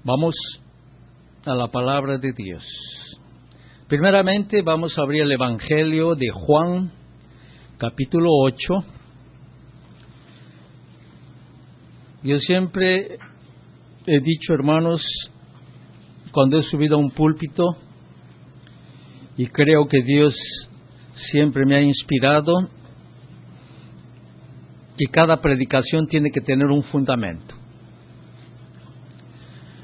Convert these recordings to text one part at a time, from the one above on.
Vamos a la palabra de Dios. Primeramente vamos a abrir el Evangelio de Juan, capítulo 8. Yo siempre he dicho, hermanos, cuando he subido a un púlpito, y creo que Dios siempre me ha inspirado, que cada predicación tiene que tener un fundamento.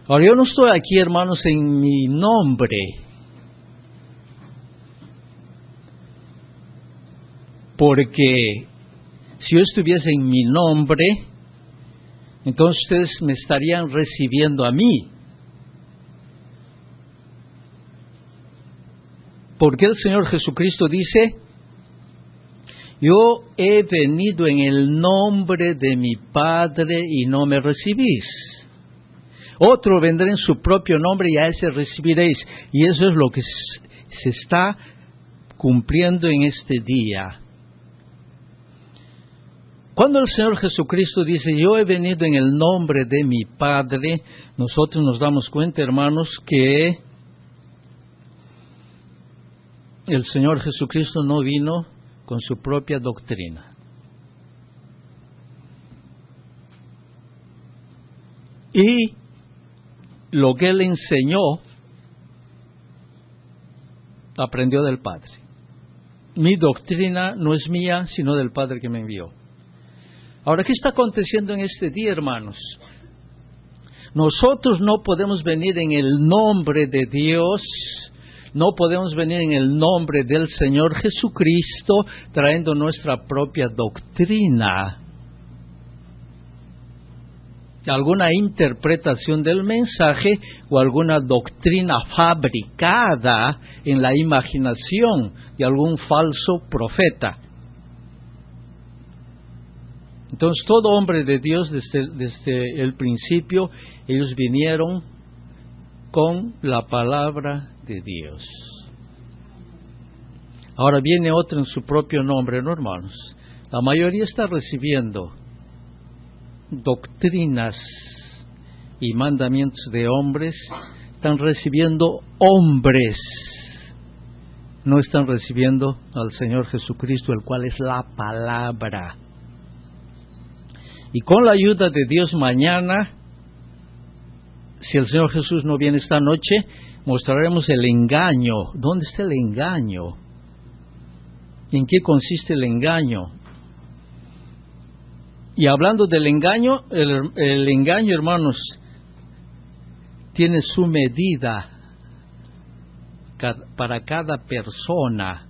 Ahora, yo no estoy aquí, hermanos, en mi nombre, porque si yo estuviese en mi nombre, entonces ustedes me estarían recibiendo a mí. Porque el Señor Jesucristo dice: yo he venido en el nombre de mi Padre y no me recibís. Otro vendrá en su propio nombre y a ese recibiréis. Y eso es lo que se está cumpliendo en este día. Cuando el Señor Jesucristo dice: yo he venido en el nombre de mi Padre, nosotros nos damos cuenta, hermanos, que el Señor Jesucristo no vino con su propia doctrina. Y lo que Él enseñó, aprendió del Padre. Mi doctrina no es mía, sino del Padre que me envió. Ahora, ¿qué está aconteciendo en este día, hermanos? Nosotros no podemos venir en el nombre de Dios, no podemos venir en el nombre del Señor Jesucristo trayendo nuestra propia doctrina, alguna interpretación del mensaje o alguna doctrina fabricada en la imaginación de algún falso profeta. Entonces, todo hombre de Dios, desde el principio, ellos vinieron con la palabra de Dios. Ahora viene otro en su propio nombre, ¿no, hermanos? La mayoría está recibiendo doctrinas y mandamientos de hombres, están recibiendo hombres, no están recibiendo al Señor Jesucristo, el cual es la palabra. Y con la ayuda de Dios mañana, si el Señor Jesús no viene esta noche, mostraremos el engaño. ¿Dónde está el engaño? ¿En qué consiste el engaño? Y hablando del engaño, el engaño, hermanos, tiene su medida para cada persona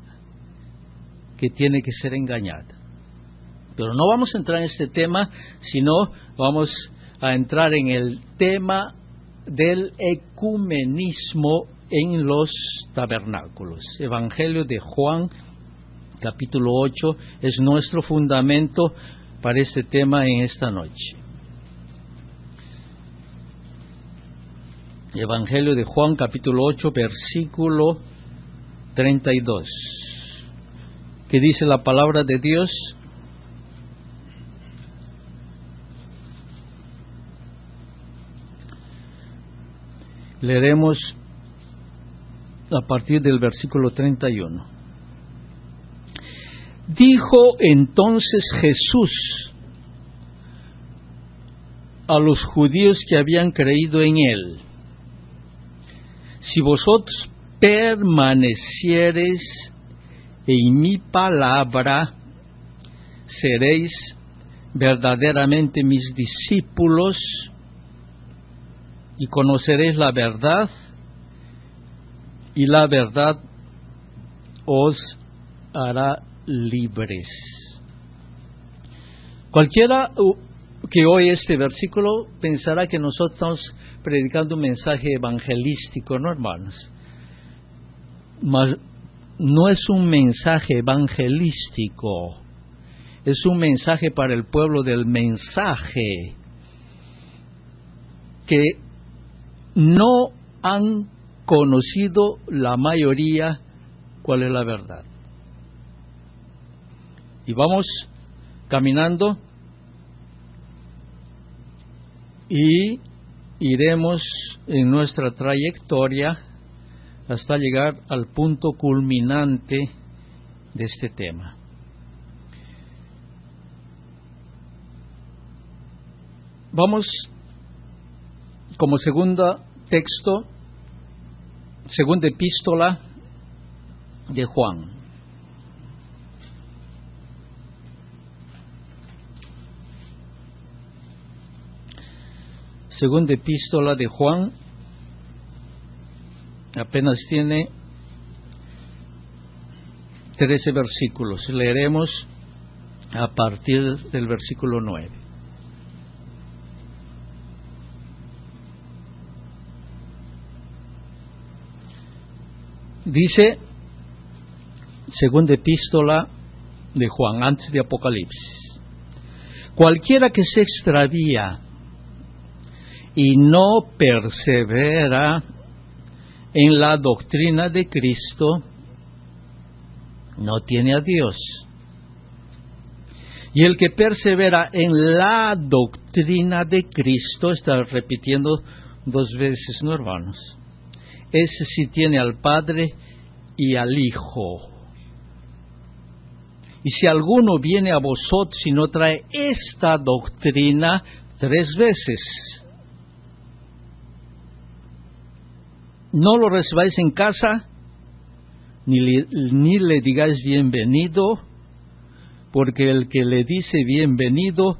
que tiene que ser engañada. Pero no vamos a entrar en este tema, sino vamos a entrar en el tema del ecumenismo en los tabernáculos. Evangelio de Juan, capítulo 8, es nuestro fundamento para este tema en esta noche. Evangelio de Juan, capítulo 8, versículo 32. ¿Qué dice la palabra de Dios? Leeremos a partir del versículo 31. Dijo entonces Jesús a los judíos que habían creído en Él: si vosotros permaneciereis en mi palabra, seréis verdaderamente mis discípulos, y conoceréis la verdad, y la verdad os hará libres. Cualquiera que oye este versículo pensará que nosotros estamos predicando un mensaje evangelístico, ¿no, hermanos? Mas no es un mensaje evangelístico, es un mensaje para el pueblo del mensaje, que no han conocido la mayoría cuál es la verdad. Y vamos caminando y iremos en nuestra trayectoria hasta llegar al punto culminante de este tema. Vamos como segunda epístola de Juan. Segunda epístola de Juan, apenas tiene 13 versículos. Leeremos a partir del versículo 9. Dice, segunda epístola de Juan, antes de Apocalipsis: cualquiera que se extravía y no persevera en la doctrina de Cristo, no tiene a Dios. Y el que persevera en la doctrina de Cristo, está repitiendo 2 veces, ¿no, hermanos? Ese sí tiene al Padre y al Hijo. Y si alguno viene a vosotros y no trae esta doctrina, 3 veces, no lo recibáis en casa, ni le digáis bienvenido, porque el que le dice bienvenido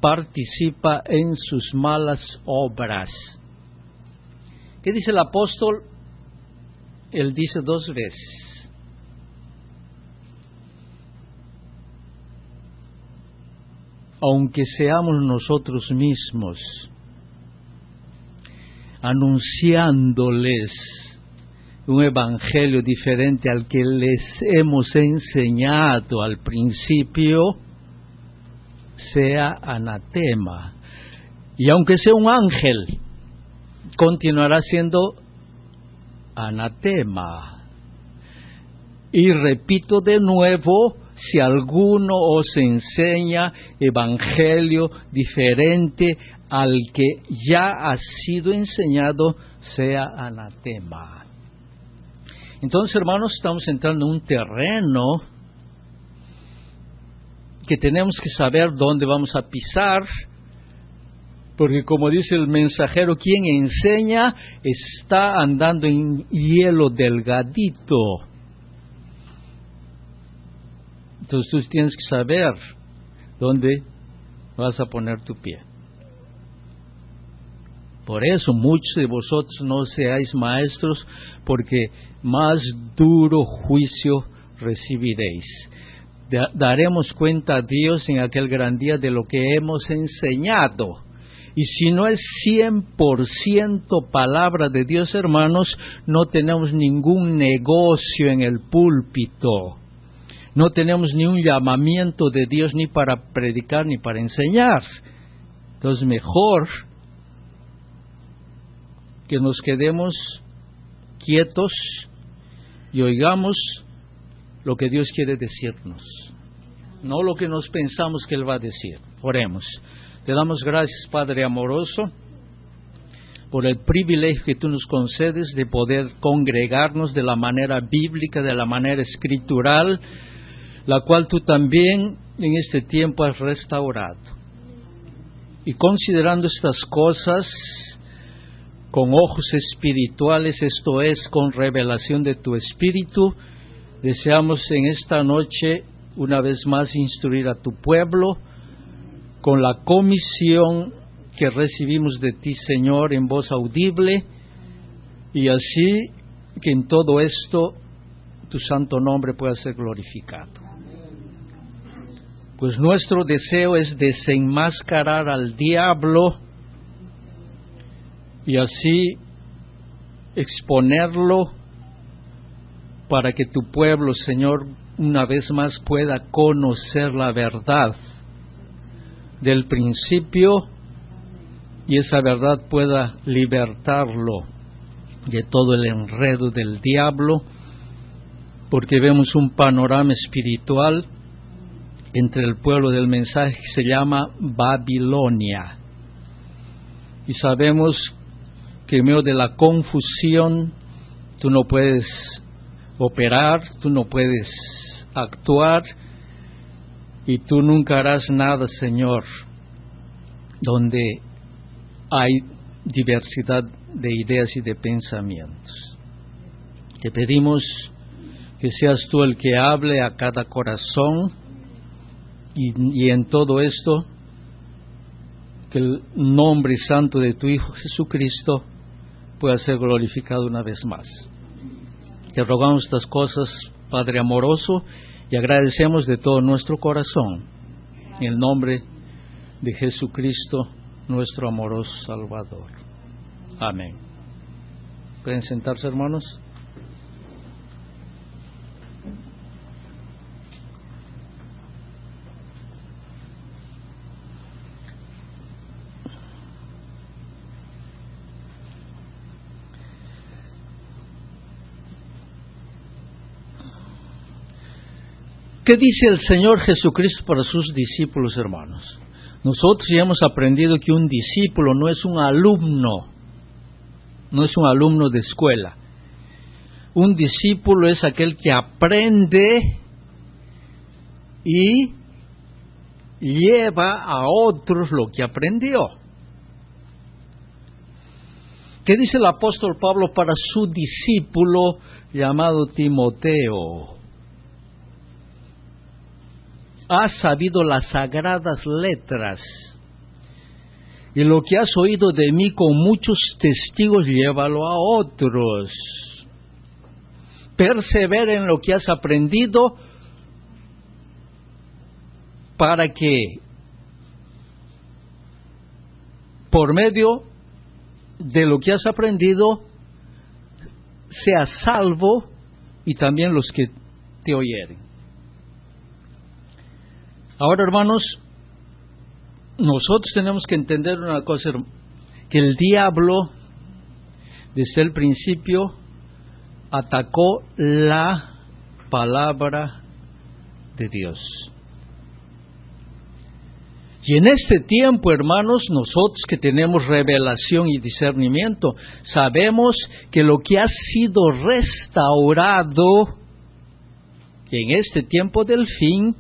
participa en sus malas obras. ¿Qué dice el apóstol? Él dice 2 veces: aunque seamos nosotros mismos anunciándoles un evangelio diferente al que les hemos enseñado al principio, sea anatema. Y aunque sea un ángel, continuará siendo anatema. Y repito de nuevo, si alguno os enseña evangelio diferente al que ya ha sido enseñado, sea anatema. Entonces, hermanos, estamos entrando en un terreno que tenemos que saber dónde vamos a pisar, porque como dice el mensajero, quien enseña está andando en hielo delgadito. Entonces tú tienes que saber dónde vas a poner tu pie. Por eso muchos de vosotros no seáis maestros, porque más duro juicio recibiréis. Daremos cuenta a Dios en aquel gran día de lo que hemos enseñado. Y si no es 100% palabra de Dios, hermanos, no tenemos ningún negocio en el púlpito. No tenemos ni un llamamiento de Dios ni para predicar ni para enseñar. Entonces mejor que nos quedemos quietos y oigamos lo que Dios quiere decirnos, no lo que nos pensamos que Él va a decir. Oremos. Te damos gracias, Padre amoroso, por el privilegio que tú nos concedes de poder congregarnos de la manera bíblica, de la manera escritural, la cual tú también en este tiempo has restaurado. Y considerando estas cosas con ojos espirituales, esto es, con revelación de tu Espíritu, deseamos en esta noche una vez más instruir a tu pueblo con la comisión que recibimos de ti, Señor, en voz audible, y así que en todo esto tu santo nombre pueda ser glorificado. Pues nuestro deseo es desenmascarar al diablo y así exponerlo para que tu pueblo, Señor, una vez más pueda conocer la verdad del principio y esa verdad pueda libertarlo de todo el enredo del diablo, porque vemos un panorama espiritual entre el pueblo del mensaje que se llama Babilonia. y sabemos que en medio de la confusión tú no puedes operar, tú no puedes actuar, y tú nunca harás nada, Señor, donde hay diversidad de ideas y de pensamientos. Te pedimos que seas tú el que hable a cada corazón, y en todo esto, que el nombre santo de tu Hijo Jesucristo pueda ser glorificado una vez más. Te rogamos estas cosas, Padre amoroso, y agradecemos de todo nuestro corazón, en el nombre de Jesucristo, nuestro amoroso Salvador. Amén. ¿Pueden sentarse, hermanos? ¿Qué dice el Señor Jesucristo para sus discípulos, hermanos? Nosotros ya hemos aprendido que un discípulo no es un alumno de escuela. Un discípulo es aquel que aprende y lleva a otros lo que aprendió. ¿Qué dice el apóstol Pablo para su discípulo llamado Timoteo? Has sabido las sagradas letras, y lo que has oído de mí con muchos testigos, llévalo a otros. Persevera en lo que has aprendido, para que por medio de lo que has aprendido seas salvo, y también los que te oyeren. Ahora, hermanos, nosotros tenemos que entender una cosa, que el diablo desde el principio atacó la palabra de Dios. Y en este tiempo, hermanos, nosotros que tenemos revelación y discernimiento, sabemos que lo que ha sido restaurado en este tiempo del fin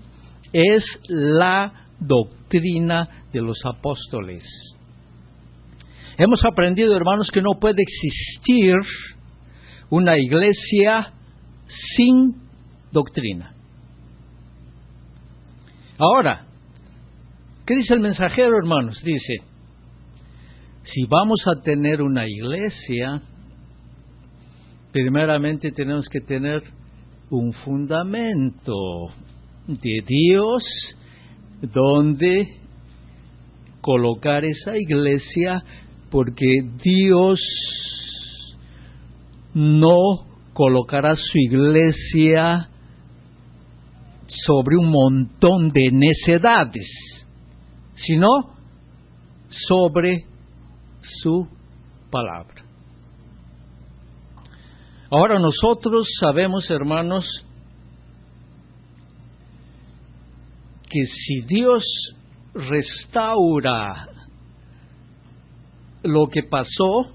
es la doctrina de los apóstoles. Hemos aprendido, hermanos, que no puede existir una iglesia sin doctrina. Ahora, ¿qué dice el mensajero, hermanos? Dice, si vamos a tener una iglesia, primeramente tenemos que tener un fundamento de Dios donde colocar esa iglesia, porque Dios no colocará su iglesia sobre un montón de necedades, sino sobre su palabra. Ahora nosotros sabemos, hermanos, que si Dios restaura lo que pasó,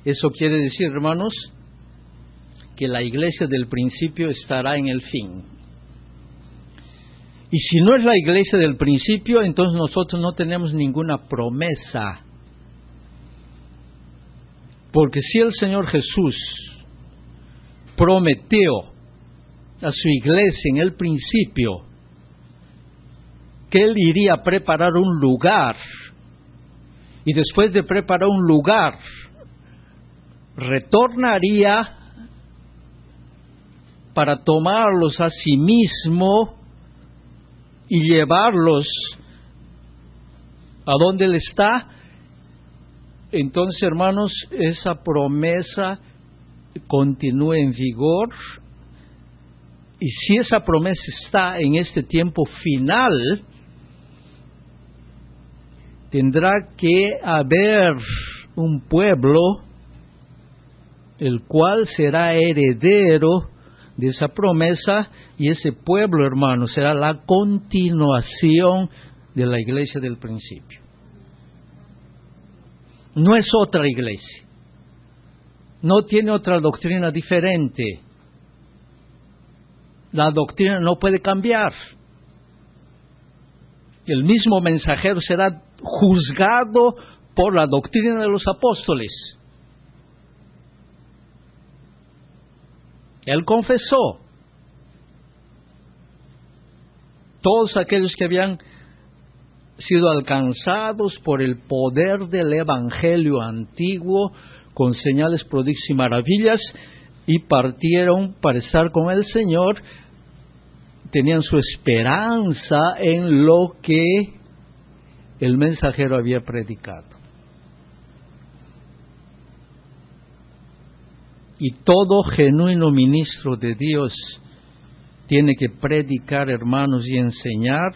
eso quiere decir, hermanos, que la iglesia del principio estará en el fin. Y si no es la iglesia del principio, entonces nosotros no tenemos ninguna promesa. Porque si el Señor Jesús prometió a su iglesia en el principio que Él iría a preparar un lugar, y después de preparar un lugar, retornaría para tomarlos a sí mismo y llevarlos a donde Él está, entonces, hermanos, esa promesa continúa en vigor. Y si esa promesa está en este tiempo final, tendrá que haber un pueblo el cual será heredero de esa promesa, y ese pueblo, hermano, será la continuación de la iglesia del principio. No es otra iglesia. No tiene otra doctrina diferente. La doctrina no puede cambiar. El mismo mensajero será juzgado por la doctrina de los apóstoles. Él confesó. Todos aquellos que habían sido alcanzados por el poder del Evangelio antiguo, con señales, prodigios y maravillas, y partieron para estar con el Señor, tenían su esperanza en lo que el mensajero había predicado. Y todo genuino ministro de Dios tiene que predicar, hermanos, y enseñar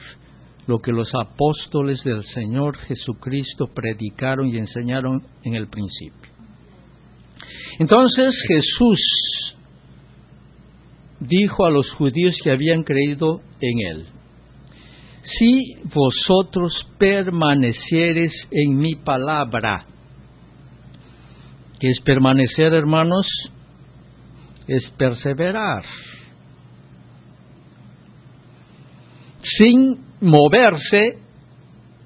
lo que los apóstoles del Señor Jesucristo predicaron y enseñaron en el principio. Entonces Jesús dijo a los judíos que habían creído en Él: si vosotros permaneciereis en mi palabra. ¿Qué es permanecer, hermanos? Es perseverar, sin moverse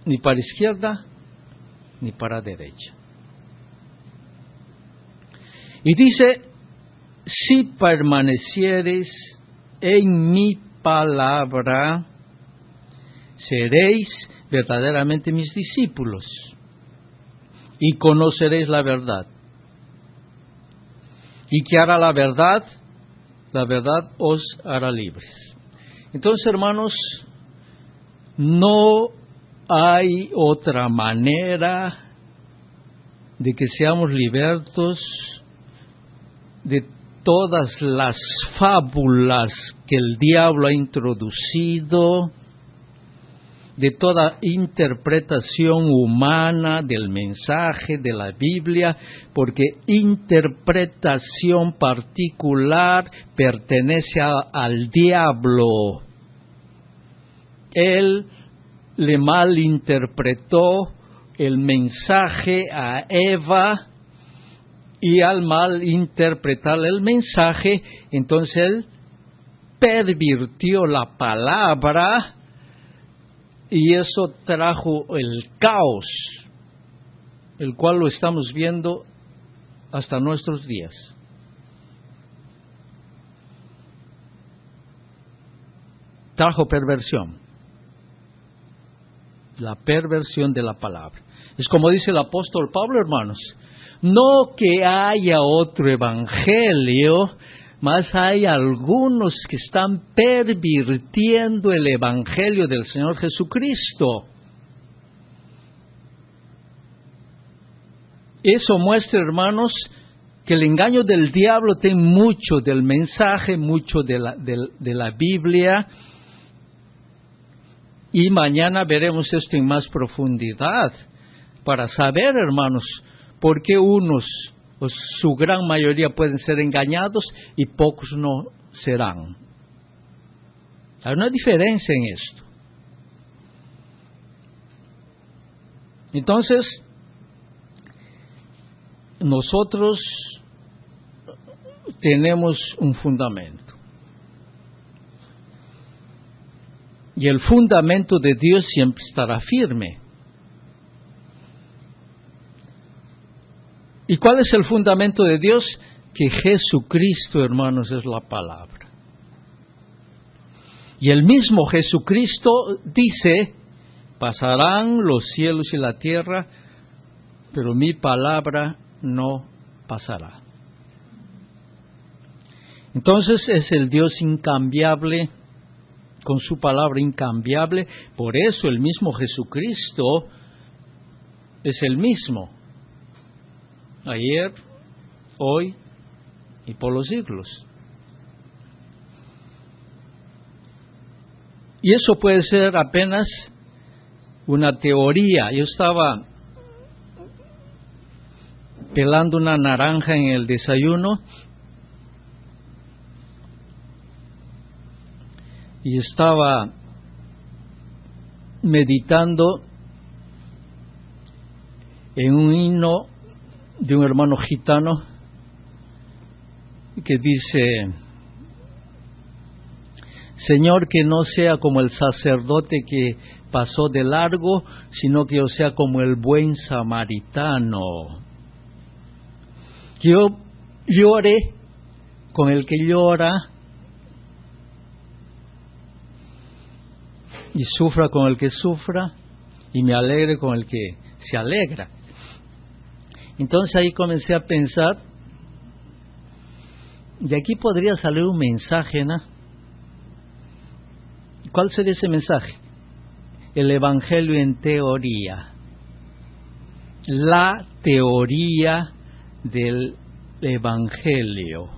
ni para izquierda ni para derecha. Y dice: si permaneciereis en mi palabra, seréis verdaderamente mis discípulos y conoceréis la verdad. ¿Y qué hará la verdad? La verdad os hará libres. Entonces, hermanos, no hay otra manera de que seamos libertos de todas las fábulas que el diablo ha introducido, de toda interpretación humana del mensaje de la Biblia, porque interpretación particular pertenece al diablo. Él le malinterpretó el mensaje a Eva, y al malinterpretar el mensaje, entonces él pervirtió la palabra, y eso trajo el caos, el cual lo estamos viendo hasta nuestros días. Trajo perversión, la perversión de la palabra. Es como dice el apóstol Pablo, hermanos: no que haya otro evangelio, mas hay algunos que están pervirtiendo el evangelio del Señor Jesucristo. Eso muestra, hermanos, que el engaño del diablo tiene mucho del mensaje, mucho de la Biblia, y mañana veremos esto en más profundidad para saber, hermanos, por qué unos, o su gran mayoría, pueden ser engañados y pocos no serán. Hay una diferencia en esto. Entonces, nosotros tenemos un fundamento. Y el fundamento de Dios siempre estará firme. ¿Y cuál es el fundamento de Dios? Que Jesucristo, hermanos, es la palabra. Y el mismo Jesucristo dice: pasarán los cielos y la tierra, pero mi palabra no pasará. Entonces es el Dios incambiable, con su palabra incambiable. Por eso el mismo Jesucristo es el mismo, ayer, hoy y por los siglos. Y eso puede ser apenas una teoría. Yo estaba pelando una naranja en el desayuno y estaba meditando en un himno de un hermano gitano que dice: Señor, que no sea como el sacerdote que pasó de largo, sino que yo sea como el buen samaritano. Que yo llore con el que llora y sufra con el que sufra y me alegre con el que se alegra. Entonces ahí comencé a pensar, de aquí podría salir un mensaje, ¿no? ¿Cuál sería ese mensaje? El Evangelio en teoría. La teoría del Evangelio.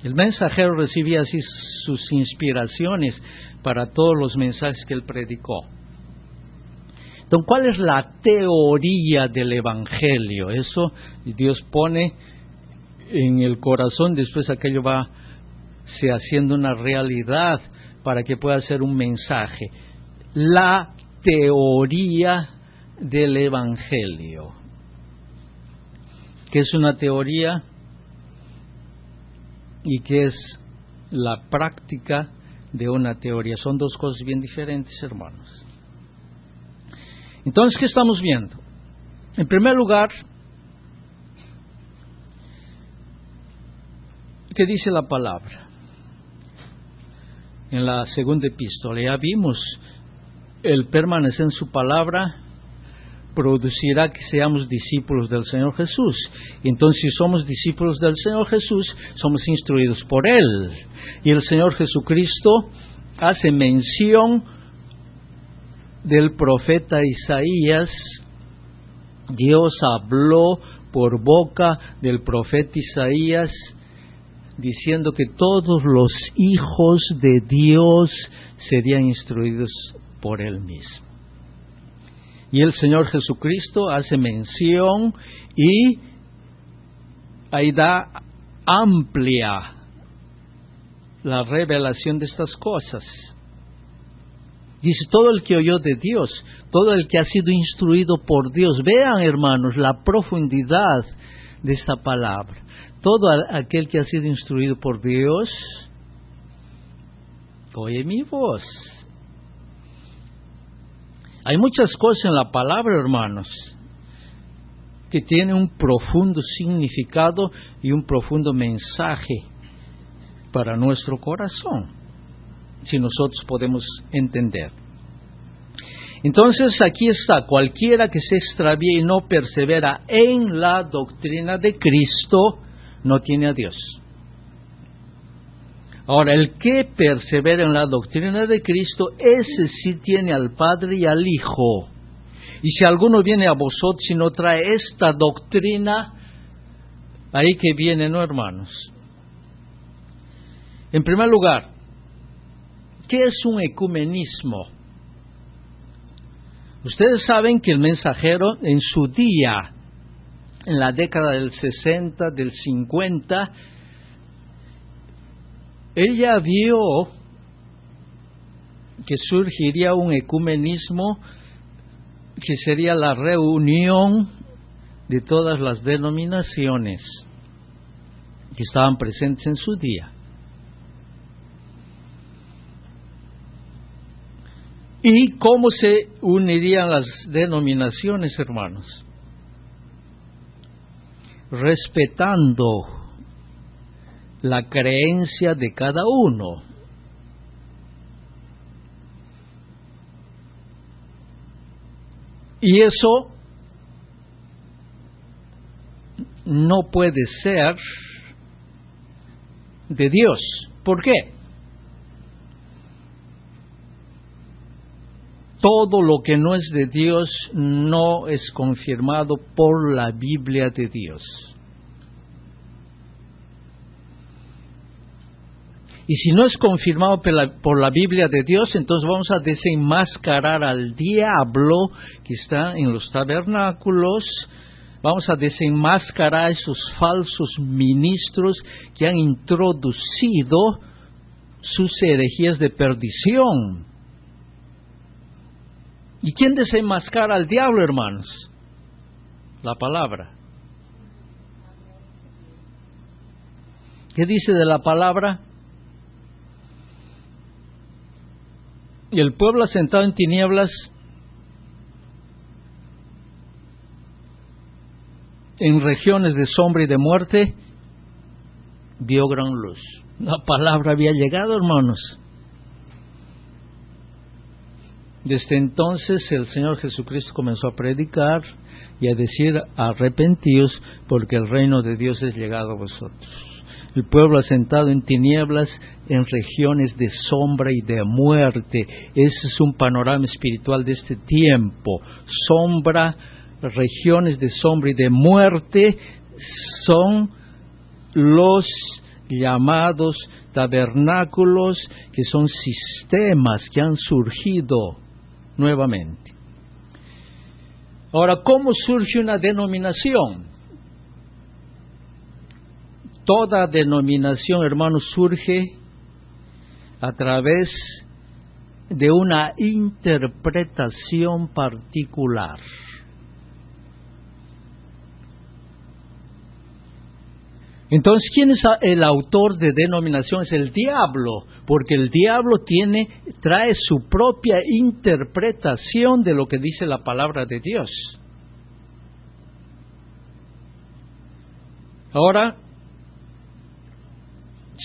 El mensajero recibía así sus inspiraciones para todos los mensajes que él predicó. Entonces, ¿cuál es la teoría del Evangelio? Eso Dios pone en el corazón, después aquello va se haciendo una realidad para que pueda ser un mensaje. La teoría del Evangelio. ¿Qué es una teoría? ¿Y qué es la práctica de una teoría? Son dos cosas bien diferentes, hermanos. Entonces, ¿qué estamos viendo? En primer lugar, ¿qué dice la palabra? En la segunda epístola ya vimos, el permanecer en su palabra producirá que seamos discípulos del Señor Jesús. Y entonces, si somos discípulos del Señor Jesús, somos instruidos por Él. Y el Señor Jesucristo hace mención del profeta Isaías. Dios habló por boca del profeta Isaías, diciendo que todos los hijos de Dios serían instruidos por Él mismo. Y el Señor Jesucristo hace mención y ahí da amplia la revelación de estas cosas. Dice, todo el que oyó de Dios, todo el que ha sido instruido por Dios. Vean, hermanos, la profundidad de esta palabra. Todo aquel que ha sido instruido por Dios, oye mi voz. Hay muchas cosas en la palabra, hermanos, que tienen un profundo significado y un profundo mensaje para nuestro corazón, si nosotros podemos entender. Entonces aquí está: cualquiera que se extravíe y no persevera en la doctrina de Cristo, no tiene a Dios. Ahora, el que persevera en la doctrina de Cristo, ese sí tiene al Padre y al Hijo. Y si alguno viene a vosotros y no trae esta doctrina, ahí que viene, ¿no, hermanos? En primer lugar, ¿qué es un ecumenismo? Ustedes saben que el mensajero en su día, en la década del 60, del 50, él ya vio que surgiría un ecumenismo que sería la reunión de todas las denominaciones que estaban presentes en su día. ¿Y cómo se unirían las denominaciones, hermanos? Respetando la creencia de cada uno. Y eso no puede ser de Dios. ¿Por qué? Todo lo que no es de Dios no es confirmado por la Biblia de Dios. Y si no es confirmado por la Biblia de Dios, entonces vamos a desenmascarar al diablo que está en los tabernáculos. Vamos a desenmascarar a esos falsos ministros que han introducido sus herejías de perdición. ¿Y quién desenmascara al diablo, hermanos? La palabra. ¿Qué dice de la palabra? Y el pueblo asentado en tinieblas, en regiones de sombra y de muerte, vio gran luz. La palabra había llegado, hermanos. Desde entonces el Señor Jesucristo comenzó a predicar y a decir: arrepentíos, porque el reino de Dios es llegado a vosotros. El pueblo asentado en tinieblas, en regiones de sombra y de muerte. Ese es un panorama espiritual de este tiempo. Sombra, regiones de sombra y de muerte son los llamados tabernáculos, que son sistemas que han surgido nuevamente. Ahora, ¿cómo surge una denominación? Toda denominación, hermanos, surge a través de una interpretación particular. Entonces, ¿quién es el autor de denominaciones? El diablo, porque el diablo trae su propia interpretación de lo que dice la palabra de Dios. Ahora,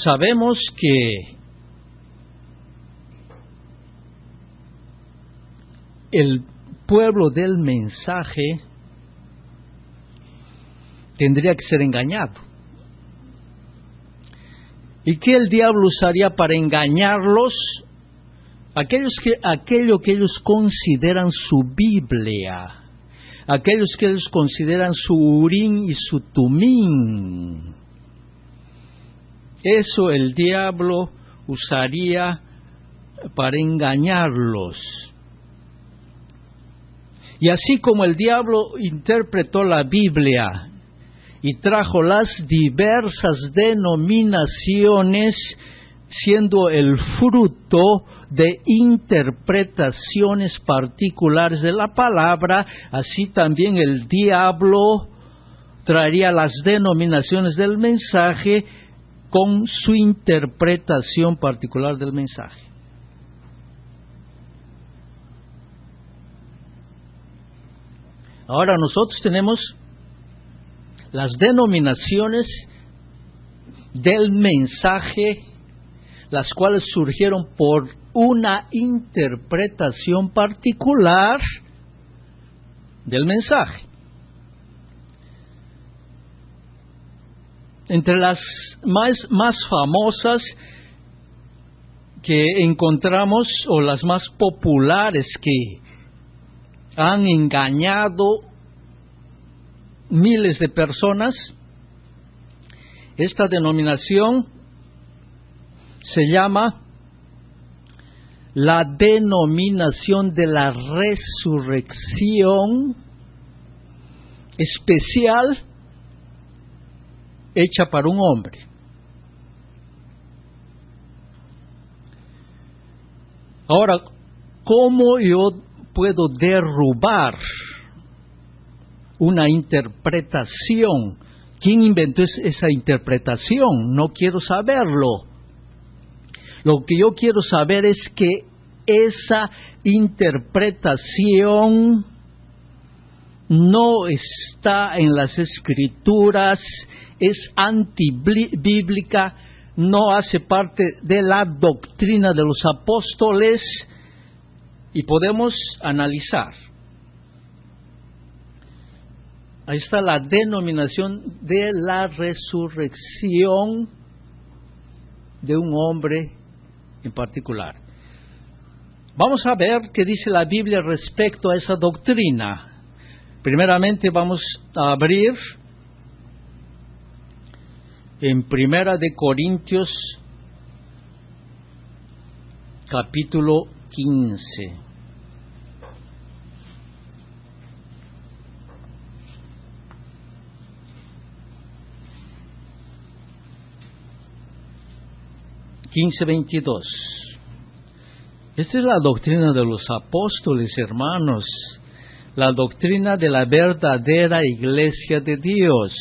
sabemos que el pueblo del mensaje tendría que ser engañado. ¿Y qué el diablo usaría para engañarlos? Aquello que ellos consideran su Biblia, aquellos que ellos consideran su Urim y su Tumim. Eso el diablo usaría para engañarlos. Y así como el diablo interpretó la Biblia y trajo las diversas denominaciones, siendo el fruto de interpretaciones particulares de la palabra, así también el diablo traería las denominaciones del mensaje con su interpretación particular del mensaje. Ahora nosotros tenemos las denominaciones del mensaje, las cuales surgieron por una interpretación particular del mensaje. Entre las más famosas que encontramos, o las más populares que han engañado miles de personas, esta denominación se llama la denominación de la resurrección especial hecha para un hombre. Ahora, ¿cómo yo puedo derrubar una interpretación? ¿Quién inventó esa interpretación? No quiero saberlo. Lo que yo quiero saber es que esa interpretación no está en las Escrituras, es antibíblica, no hace parte de la doctrina de los apóstoles, y podemos analizar. Ahí está la denominación de la resurrección de un hombre en particular. Vamos a ver qué dice la Biblia respecto a esa doctrina. Primeramente vamos a abrir en Primera de Corintios, capítulo 15. Esta es la doctrina de los apóstoles, hermanos. La doctrina de la verdadera iglesia de Dios,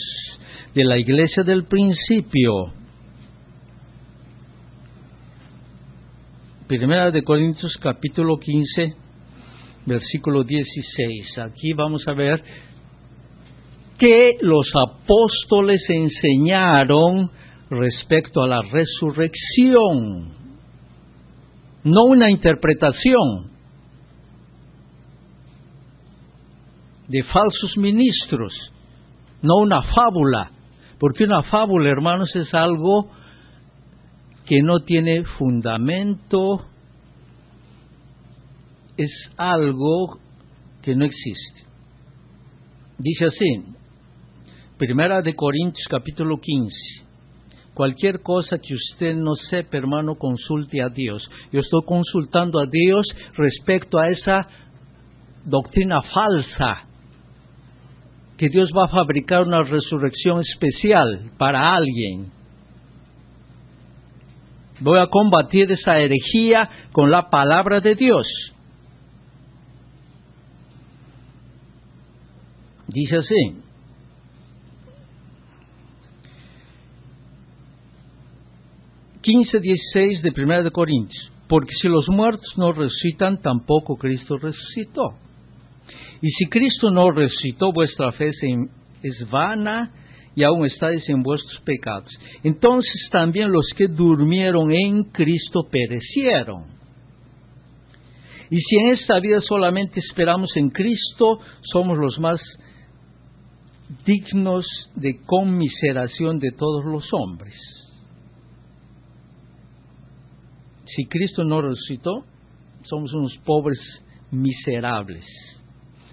de la iglesia del principio. Primera de Corintios capítulo 15, versículo 16. Aquí vamos a ver que los apóstoles enseñaron respecto a la resurrección, no una interpretación de falsos ministros, no una fábula, porque una fábula, hermanos, es algo que no tiene fundamento, es algo que no existe. Dice así, Primera de Corintios capítulo 15, cualquier cosa que usted no sepa, hermano, consulte a Dios. Yo estoy consultando a Dios respecto a esa doctrina falsa, que Dios va a fabricar una resurrección especial para alguien. Voy a combatir esa herejía con la palabra de Dios. Dice así, (15:16) de Primera de Corintios, porque si los muertos no resucitan, tampoco Cristo resucitó. Y si Cristo no resucitó, vuestra fe es vana y aún estáis en vuestros pecados. Entonces también los que durmieron en Cristo perecieron. Y si en esta vida solamente esperamos en Cristo, somos los más dignos de conmiseración de todos los hombres. Si Cristo no resucitó, somos unos pobres miserables.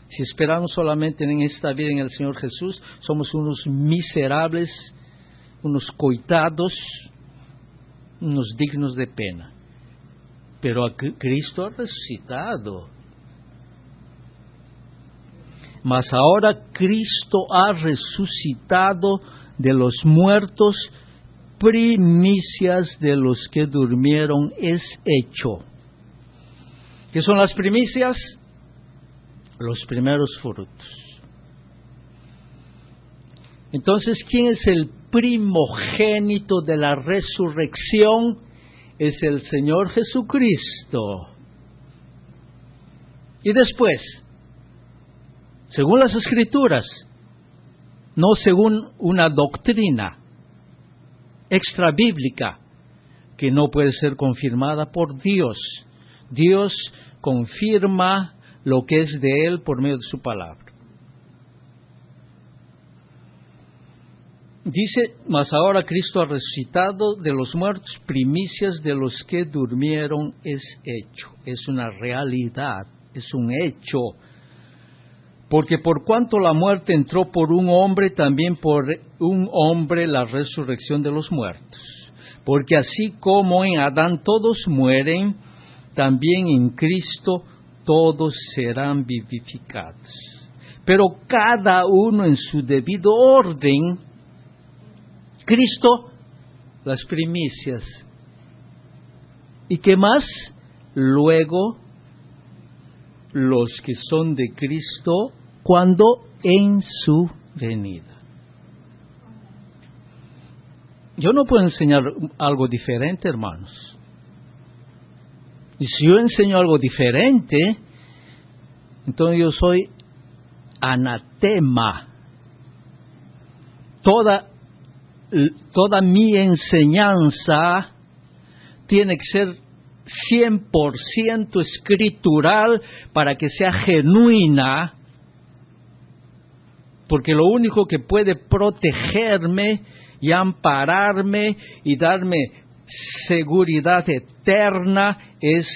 Si esperamos solamente en esta vida en el Señor Jesús, somos unos miserables, unos coitados, unos dignos de pena. Pero a Cristo ha resucitado. Mas ahora Cristo ha resucitado de los muertos, primicias de los que durmieron es hecho. ¿Qué son las primicias? Los primeros frutos. Entonces, ¿quién es el primogénito de la resurrección? Es el Señor Jesucristo. Y después, según las Escrituras, no según una doctrina extrabíblica que no puede ser confirmada por Dios. Dios confirma lo que es de Él por medio de su palabra. Dice, mas ahora Cristo ha resucitado de los muertos, primicias de los que durmieron es hecho. Es una realidad, es un hecho. Porque por cuanto la muerte entró por un hombre, también por un hombre la resurrección de los muertos. Porque así como en Adán todos mueren, también en Cristo todos serán vivificados. Pero cada uno en su debido orden. Cristo, las primicias. ¿Y qué más? Luego, los que son de Cristo, cuando en su venida. Yo no puedo enseñar algo diferente, hermanos. Y si yo enseño algo diferente, entonces yo soy anatema. Toda mi enseñanza tiene que ser 100% escritural para que sea genuina, porque lo único que puede protegerme y ampararme y darme seguridad eterna es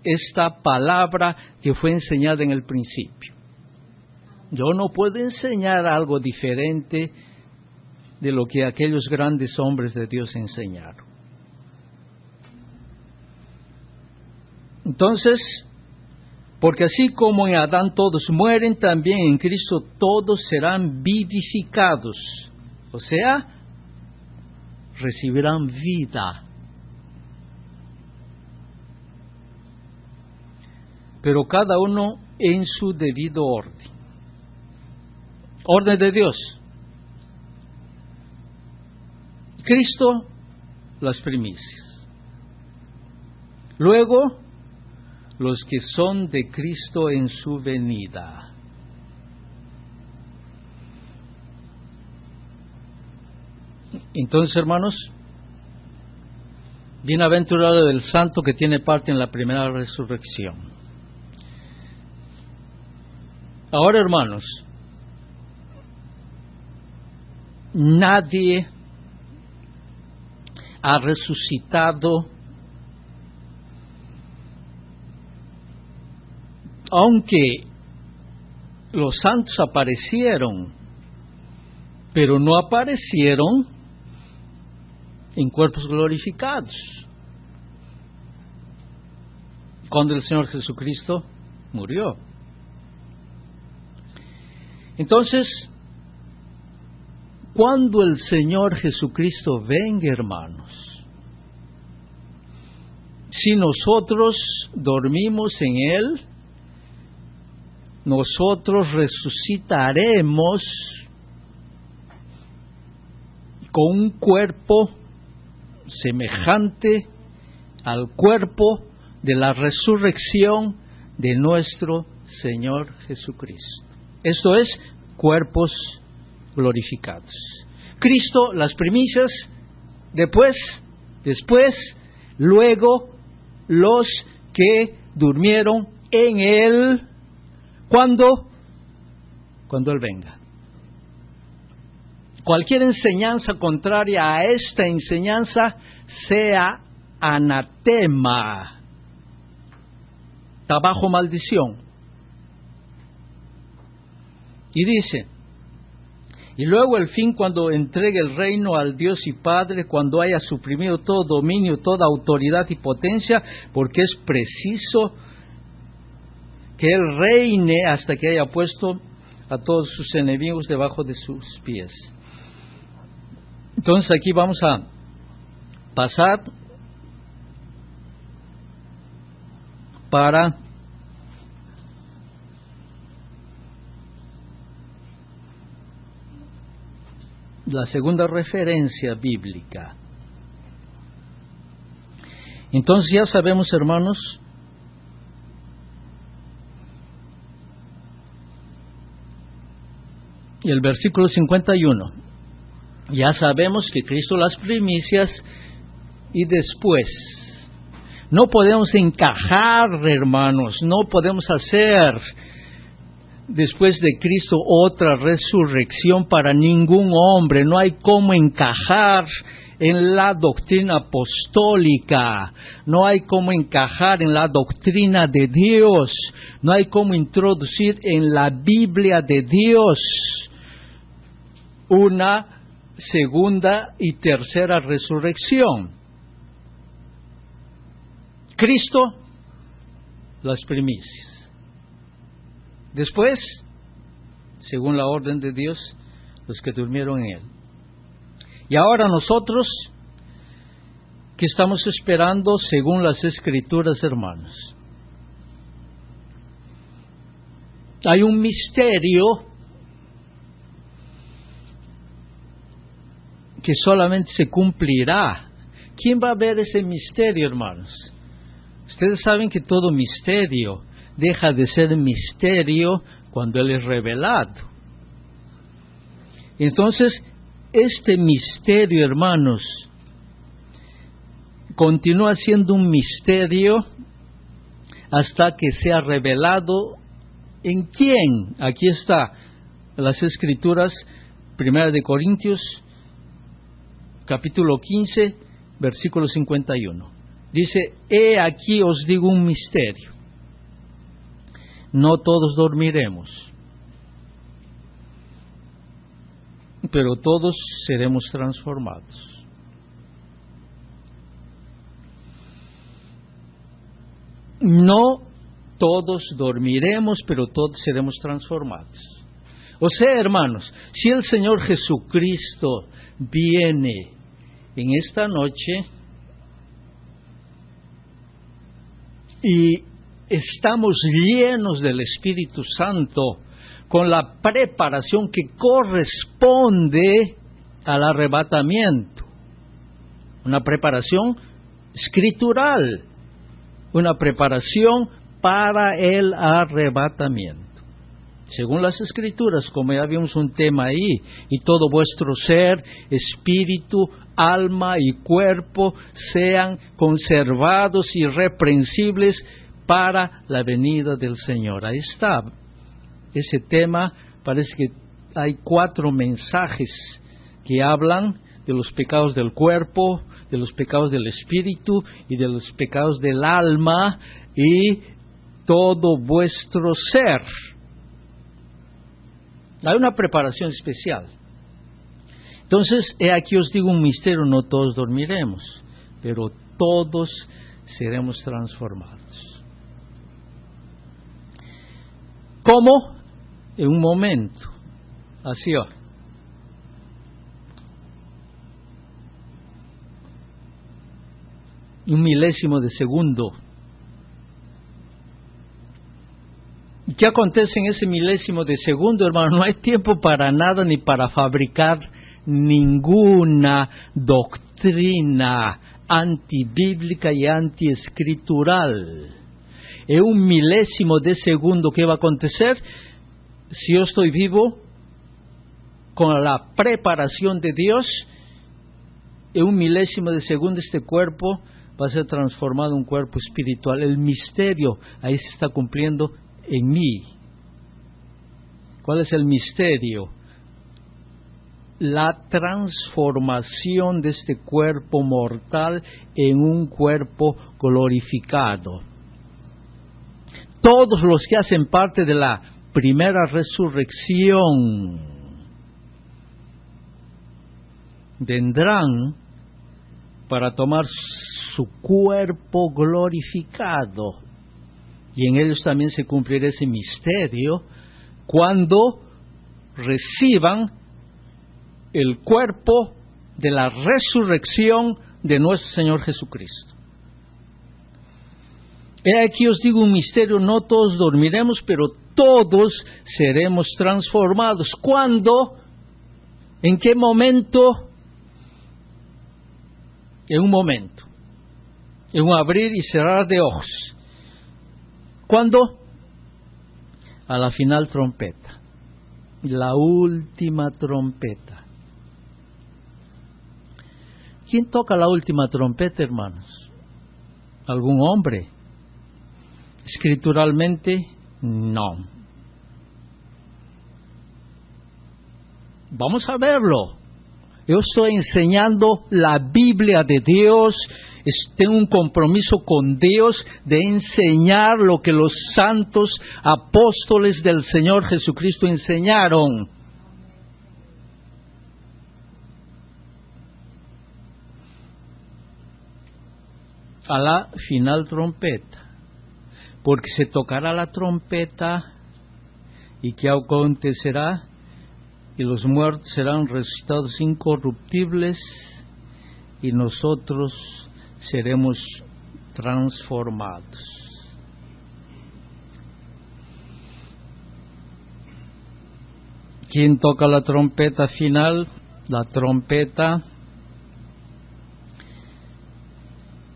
esta palabra que fue enseñada en el principio. Yo no puedo enseñar algo diferente de lo que aquellos grandes hombres de Dios enseñaron. Entonces, porque así como en Adán todos mueren, también en Cristo todos serán vivificados. O sea, recibirán vida. pero cada uno en su debido orden. Orden de Dios. Cristo, las primicias. Luego, los que son de Cristo en su venida. Entonces, hermanos, bienaventurado el santo que tiene parte en la primera resurrección. Ahora, hermanos, nadie ha resucitado, aunque los santos aparecieron, pero no aparecieron en cuerpos glorificados. Cuando el Señor Jesucristo murió. Entonces, cuando el Señor Jesucristo venga, hermanos, si nosotros dormimos en Él, nosotros resucitaremos con un cuerpo semejante al cuerpo de la resurrección de nuestro Señor Jesucristo. Esto es, cuerpos glorificados. Cristo, las primicias, después, luego los que durmieron en Él, cuando Él venga. Cualquier enseñanza contraria a esta enseñanza sea anatema, está bajo maldición. Y dice, y luego el fin, cuando entregue el reino al Dios y Padre, cuando haya suprimido todo dominio, toda autoridad y potencia, porque es preciso que Él reine hasta que haya puesto a todos sus enemigos debajo de sus pies. Entonces aquí vamos a pasar para la segunda referencia bíblica. Entonces ya sabemos, hermanos, y el versículo 51. Ya sabemos que Cristo las primicias y después. No podemos encajar, hermanos, no podemos hacer después de Cristo otra resurrección para ningún hombre. No hay cómo encajar en la doctrina apostólica, no hay cómo encajar en la doctrina de Dios, no hay cómo introducir en la Biblia de Dios una segunda y tercera resurrección. Cristo, las primicias. Después, según la orden de Dios, los que durmieron en Él. Y ahora nosotros, que estamos esperando según las Escrituras, hermanos. Hay un misterio que solamente se cumplirá. ¿Quién va a ver ese misterio, hermanos? Ustedes saben que todo misterio deja de ser misterio cuando Él es revelado. Entonces, este misterio, hermanos, continúa siendo un misterio hasta que sea revelado en quién. Aquí está las Escrituras, 1 de Corintios, capítulo 15, versículo 51. Dice, he aquí os digo un misterio. No todos dormiremos, pero todos seremos transformados. No todos dormiremos, pero todos seremos transformados. O sea, hermanos, si el Señor Jesucristo viene en esta noche y estamos llenos del Espíritu Santo, con la preparación que corresponde al arrebatamiento. Una preparación escritural, una preparación para el arrebatamiento. Según las Escrituras, como ya vimos un tema ahí, y todo vuestro ser, espíritu, alma y cuerpo sean conservados irreprensibles para la venida del Señor. Ahí está. Ese tema, parece que hay 4 mensajes que hablan de los pecados del cuerpo, de los pecados del espíritu y de los pecados del alma y todo vuestro ser. Hay una preparación especial. Entonces, aquí os digo un misterio, no todos dormiremos, pero todos seremos transformados. ¿Cómo? En un momento. Así va. Un milésimo de segundo. ¿Y qué acontece en ese milésimo de segundo, hermano? No hay tiempo para nada ni para fabricar ninguna doctrina antibíblica y antiescritural. En un milésimo de segundo, ¿qué va a acontecer? Si yo estoy vivo, con la preparación de Dios, en un milésimo de segundo este cuerpo va a ser transformado en un cuerpo espiritual. El misterio ahí se está cumpliendo en mí. ¿Cuál es el misterio? La transformación de este cuerpo mortal en un cuerpo glorificado. Todos los que hacen parte de la primera resurrección vendrán para tomar su cuerpo glorificado. Y en ellos también se cumplirá ese misterio cuando reciban el cuerpo de la resurrección de nuestro Señor Jesucristo. He aquí os digo un misterio, no todos dormiremos, pero todos seremos transformados. ¿Cuándo? ¿En qué momento? En un momento. En un abrir y cerrar de ojos. ¿Cuándo? A la final trompeta. La última trompeta. ¿Quién toca la última trompeta, hermanos? ¿Algún hombre? Escrituralmente, no. Vamos a verlo. Yo estoy enseñando la Biblia de Dios. Tengo un compromiso con Dios de enseñar lo que los santos apóstoles del Señor Jesucristo enseñaron. A la final trompeta, porque se tocará la trompeta y ¿qué acontecerá? Y los muertos serán resucitados incorruptibles y nosotros seremos transformados. ¿Quién toca la trompeta final? La trompeta.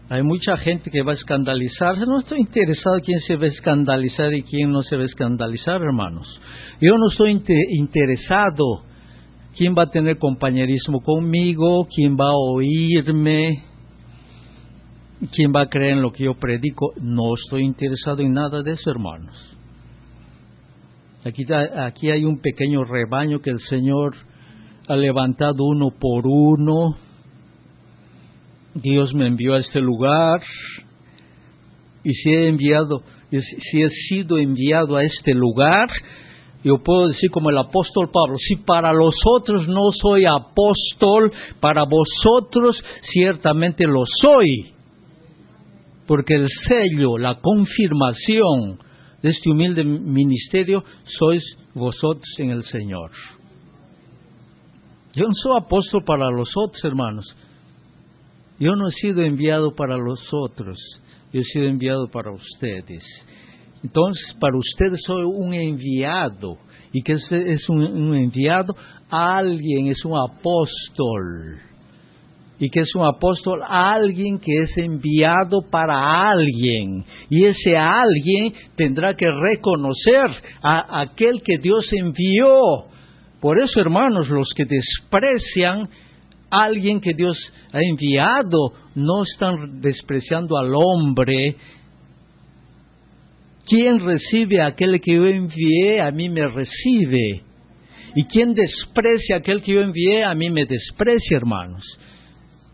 Hay mucha gente que va a escandalizarse. No estoy interesado en quién se va a escandalizar y quién no se va a escandalizar, hermanos. Yo no estoy interesado quién va a tener compañerismo conmigo, quién va a oírme, quién va a creer en lo que yo predico. No estoy interesado en nada de eso, hermanos. Aquí hay un pequeño rebaño que el Señor ha levantado uno por uno. Dios me envió a este lugar y si he sido enviado a este lugar, yo puedo decir como el apóstol Pablo, si para los otros no soy apóstol, para vosotros ciertamente lo soy, porque el sello, la confirmación de este humilde ministerio sois vosotros en el Señor. Yo no soy apóstol para los otros, hermanos. Yo no he sido enviado para los otros. yo he sido enviado para ustedes. Entonces, para ustedes soy un enviado. ¿Y qué es un enviado? Alguien, es un apóstol. ¿Y qué es un apóstol? Alguien que es enviado para alguien. Y ese alguien tendrá que reconocer a aquel que Dios envió. Por eso, hermanos, los que desprecian a alguien que Dios ha enviado, no están despreciando al hombre. Quien recibe a aquel que yo envié, a mí me recibe. Y quien desprecia a aquel que yo envié, a mí me desprecia, hermanos.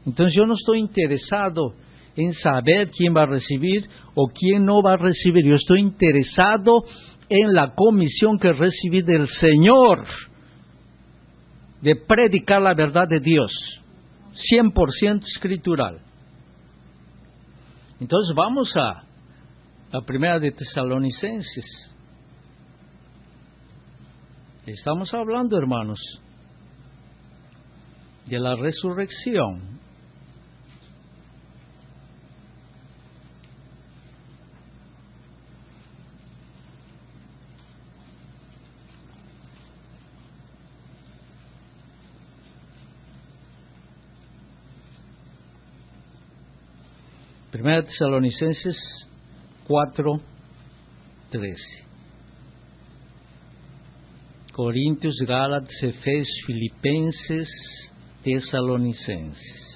Entonces yo no estoy interesado en saber quién va a recibir o quién no va a recibir. Yo estoy interesado en la comisión que recibí del Señor de predicar la verdad de Dios, 100% escritural. Entonces vamos a la primera de Tesalonicenses. Estamos hablando, hermanos, de la resurrección. Primera Tesalonicenses 4:13. Corintios, Gálatas, Efesios, Filipenses, Tesalonicenses.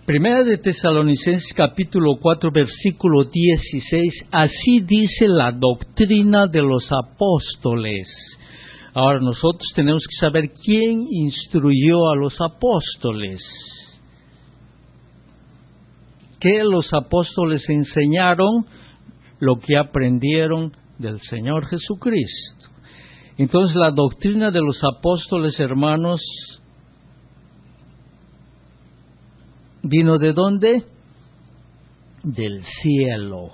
Primera de Tesalonicenses capítulo 4 versículo 16, así dice la doctrina de los apóstoles. Ahora nosotros tenemos que saber quién instruyó a los apóstoles. ¿Qué los apóstoles enseñaron? Lo que aprendieron del Señor Jesucristo. Entonces la doctrina de los apóstoles, hermanos, ¿vino de dónde? Del cielo.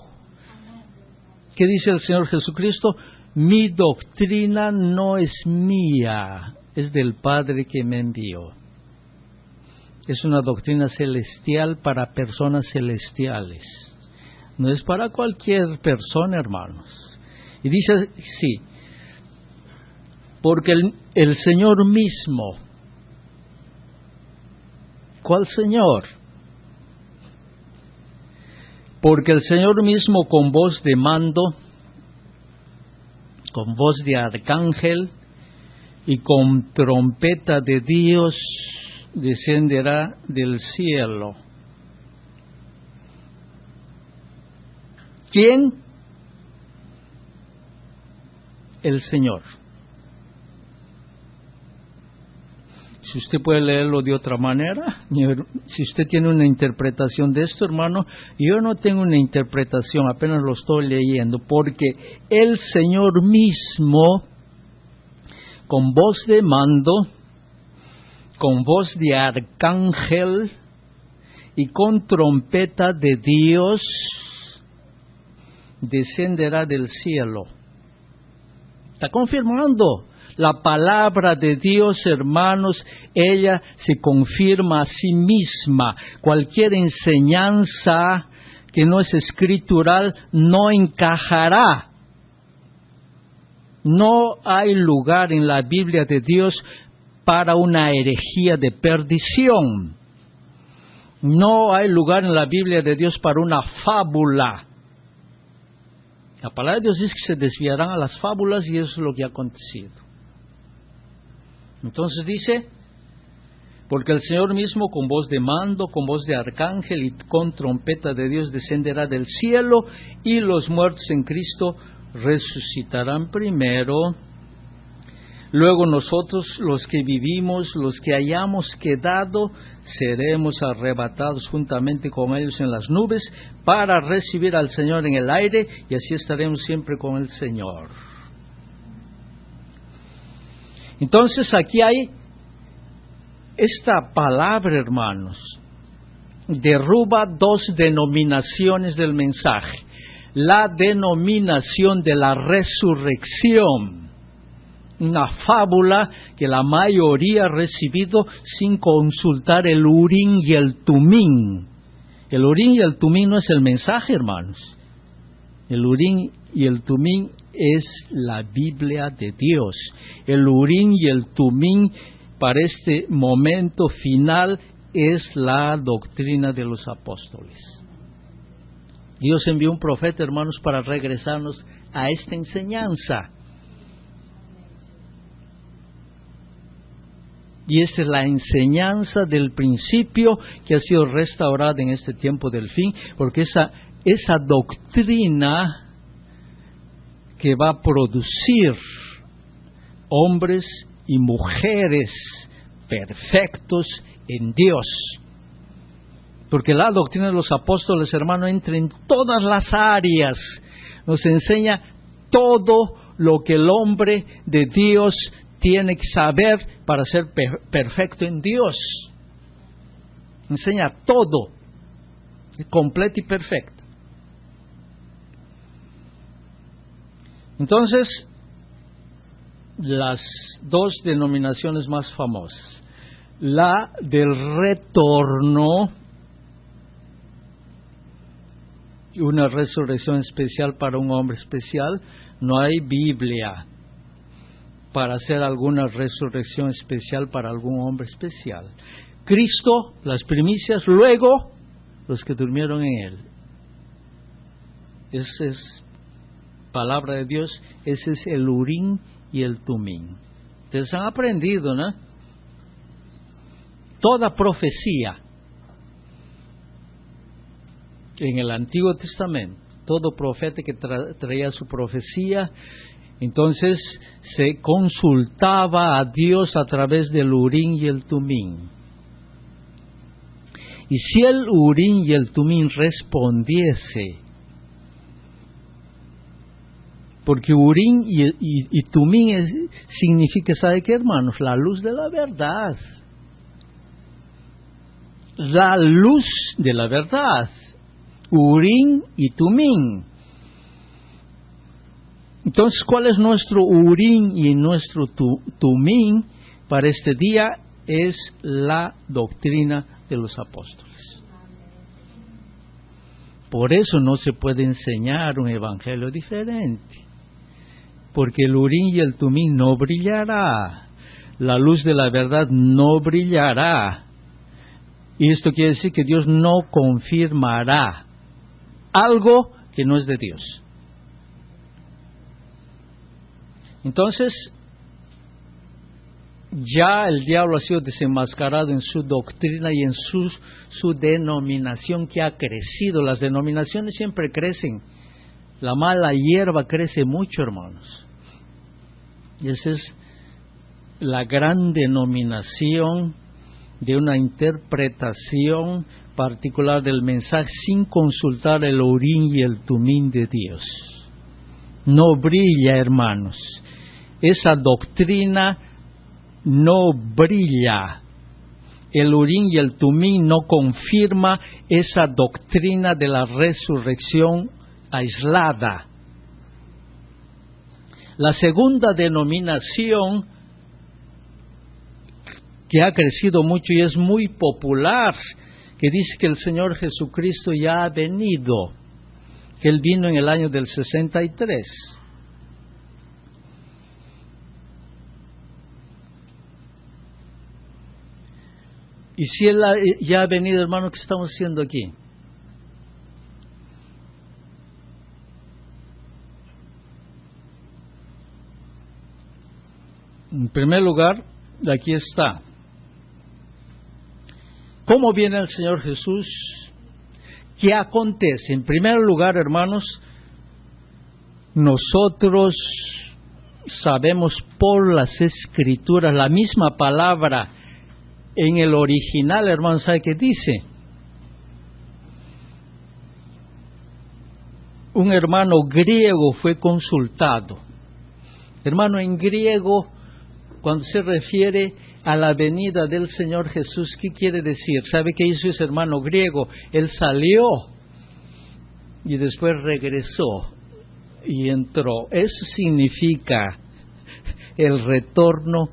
¿Qué dice el Señor Jesucristo? Mi doctrina no es mía, es del Padre que me envió. Es una doctrina celestial para personas celestiales. No es para cualquier persona, hermanos. Y dice, sí, porque el Señor mismo. ¿Cuál Señor? Porque el Señor mismo con voz de mando, con voz de arcángel y con trompeta de Dios descenderá del cielo. ¿Quién? El Señor. Si usted puede leerlo de otra manera, si usted tiene una interpretación de esto, hermano, yo no tengo una interpretación, apenas lo estoy leyendo, porque el Señor mismo, con voz de mando, con voz de arcángel y con trompeta de Dios, descenderá del cielo. Está confirmando. La palabra de Dios, hermanos, ella se confirma a sí misma. Cualquier enseñanza que no es escritural no encajará. No hay lugar en la Biblia de Dios para una herejía de perdición. No hay lugar en la Biblia de Dios para una fábula. La palabra de Dios dice que se desviarán a las fábulas y eso es lo que ha acontecido. Entonces dice, porque el Señor mismo con voz de mando, con voz de arcángel y con trompeta de Dios descenderá del cielo y los muertos en Cristo resucitarán primero. Luego nosotros, los que vivimos, los que hayamos quedado, seremos arrebatados juntamente con ellos en las nubes para recibir al Señor en el aire y así estaremos siempre con el Señor. Entonces aquí hay esta palabra, hermanos, derruba dos denominaciones del mensaje. la denominación de la resurrección. Una fábula que la mayoría ha recibido sin consultar el Urim y el Tumim. El Urim y el Tumim no es el mensaje, hermanos. El Urim y el Tumim es la Biblia de Dios. El Urim y el Tumim para este momento final es la doctrina de los apóstoles. Dios envió un profeta, hermanos, para regresarnos a esta enseñanza. Y esta es la enseñanza del principio que ha sido restaurada en este tiempo del fin, porque esa doctrina que va a producir hombres y mujeres perfectos en Dios. Porque la doctrina de los apóstoles, hermano, entra en todas las áreas. Nos enseña todo lo que el hombre de Dios tiene que saber para ser perfecto en Dios. Enseña todo, completo y perfecto. Entonces, las dos denominaciones más famosas. La del retorno, una resurrección especial para un hombre especial. No hay Biblia para hacer alguna resurrección especial para algún hombre especial. Cristo, las primicias, luego los que durmieron en Él. Esa es palabra de Dios, ese es el Urim y el Tumim. Ustedes han aprendido, ¿no? Toda profecía en el Antiguo Testamento, todo profeta que traía su profecía, entonces se consultaba a Dios a través del Urim y el Tumim. Y si el Urim y el Tumim respondiese, porque Urim y Tumim significa, ¿sabe qué, hermanos? La luz de la verdad. La luz de la verdad. Urim y Tumim. Entonces, ¿cuál es nuestro Urim y nuestro Tumim para este día? Es la doctrina de los apóstoles. Por eso no se puede enseñar un evangelio diferente, porque el Urim y el Tumim no brillará, la luz de la verdad no brillará, y esto quiere decir que Dios no confirmará algo que no es de Dios. Entonces, ya el diablo ha sido desenmascarado en su doctrina y en su denominación que ha crecido. Las denominaciones siempre crecen. La mala hierba crece mucho, hermanos. Y esa es la gran denominación de una interpretación particular del mensaje sin consultar el Urim y el Tumim de Dios. No brilla, hermanos. Esa doctrina no brilla. El Urim y el Tumim no confirma esa doctrina de la resurrección aislada. La segunda denominación que ha crecido mucho y es muy popular, que dice que el Señor Jesucristo ya ha venido, que Él vino en el año del 63. Y si Él ya ha venido, hermano, ¿qué estamos haciendo aquí? En primer lugar, aquí está. ¿Cómo viene el Señor Jesús? ¿Qué acontece? En primer lugar, hermanos, nosotros sabemos por las Escrituras, la misma palabra en el original, hermanos, ¿sabe qué dice? Un hermano griego fue consultado. Hermano, en griego, cuando se refiere a la venida del Señor Jesús, ¿qué quiere decir? ¿Sabe qué hizo ese hermano griego? Él salió y después regresó y entró. Eso significa el retorno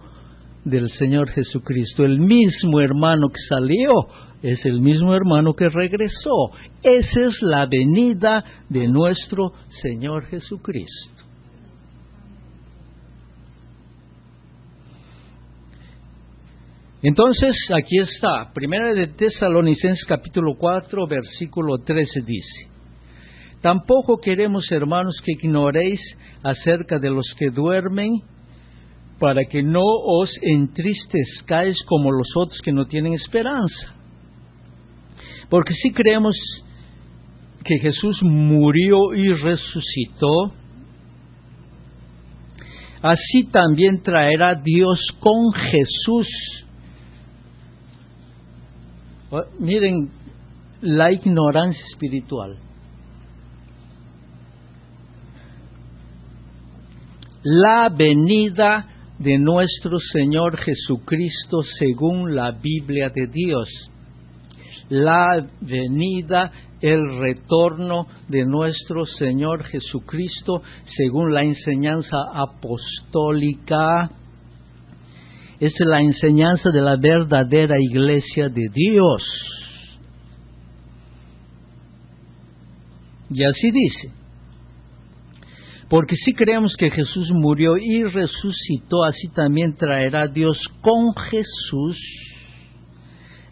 del Señor Jesucristo. El mismo hermano que salió es el mismo hermano que regresó. Esa es la venida de nuestro Señor Jesucristo. Entonces, aquí está, Primera de Tesalonicenses capítulo 4, versículo 13 dice: tampoco queremos, hermanos, que ignoréis acerca de los que duermen, para que no os entristezcáis como los otros que no tienen esperanza. Porque si creemos que Jesús murió y resucitó, así también traerá Dios con Jesús. Miren la ignorancia espiritual. La venida de nuestro Señor Jesucristo según la Biblia de Dios. La venida, el retorno de nuestro Señor Jesucristo según la enseñanza apostólica. Es la enseñanza de la verdadera iglesia de Dios. Y así dice: porque si creemos que Jesús murió y resucitó, así también traerá Dios con Jesús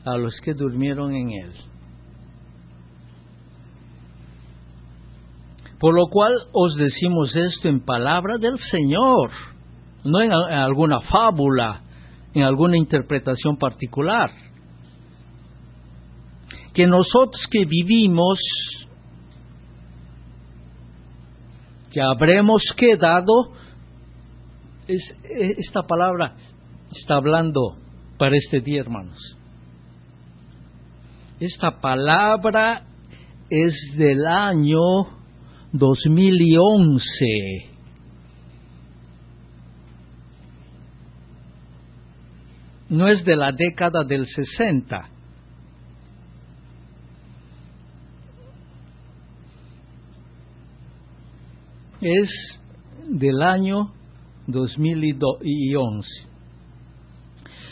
a los que durmieron en Él. Por lo cual os decimos esto en palabra del Señor, no en alguna fábula, en alguna interpretación particular. Que nosotros que vivimos, que habremos quedado, esta palabra está hablando para este día, hermanos. Esta palabra es del año 2011. No es de la década del 60. Es del año 2011.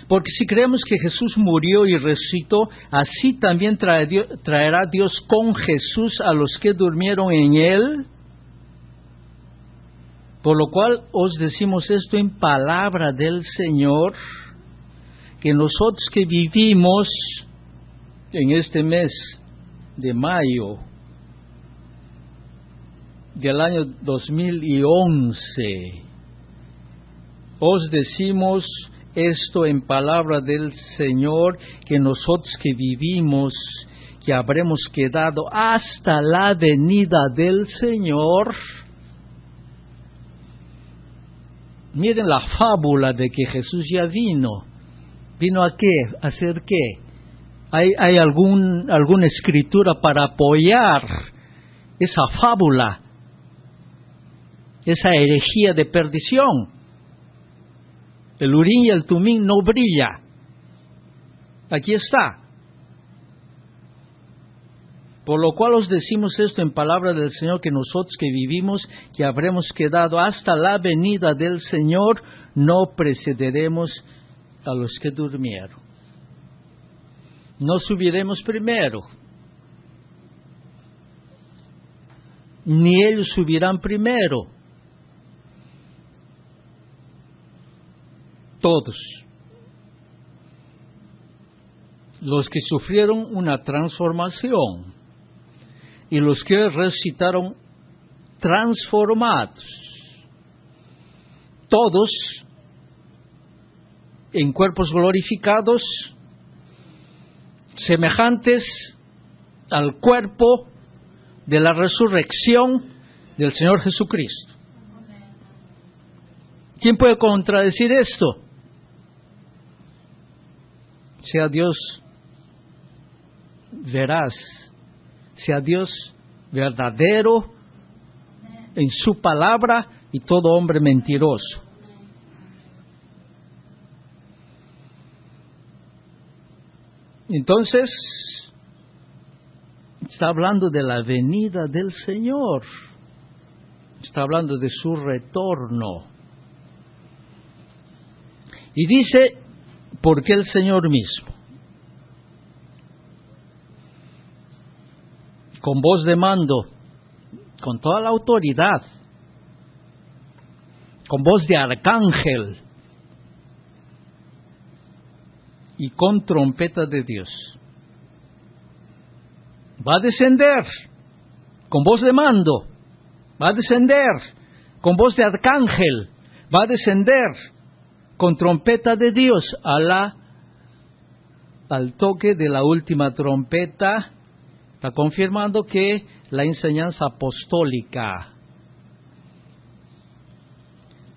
Porque si creemos que Jesús murió y resucitó, así también traerá Dios con Jesús a los que durmieron en Él. Por lo cual os decimos esto en palabra del Señor, que nosotros que vivimos en este mes de mayo del año 2011, os decimos esto en palabra del Señor, que nosotros que vivimos, que habremos quedado hasta la venida del Señor. Miren la fábula de que Jesús ya vino. ¿Vino a qué? ¿A hacer qué? ¿Hay alguna escritura para apoyar esa fábula, esa herejía de perdición? El Urim y el Tumim no brilla. Aquí está. Por lo cual os decimos esto en palabra del Señor, que nosotros que vivimos, que habremos quedado hasta la venida del Señor, no precederemos a los que durmieron. No subiremos primero, ni ellos subirán primero. Todos los que sufrieron una transformación y los que resucitaron transformados, todos en cuerpos glorificados, semejantes al cuerpo de la resurrección del Señor Jesucristo. ¿Quién puede contradecir esto? Sea Dios veraz, sea Dios verdadero en su palabra y todo hombre mentiroso. Entonces, Está hablando de la venida del Señor. Está hablando de su retorno. Y dice, porque el Señor mismo, con voz de mando, con toda la autoridad, con voz de arcángel y con trompeta de Dios, va a descender con voz de mando, va a descender con voz de arcángel, va a descender con trompeta de Dios al toque de la última trompeta. Está confirmando que la enseñanza apostólica,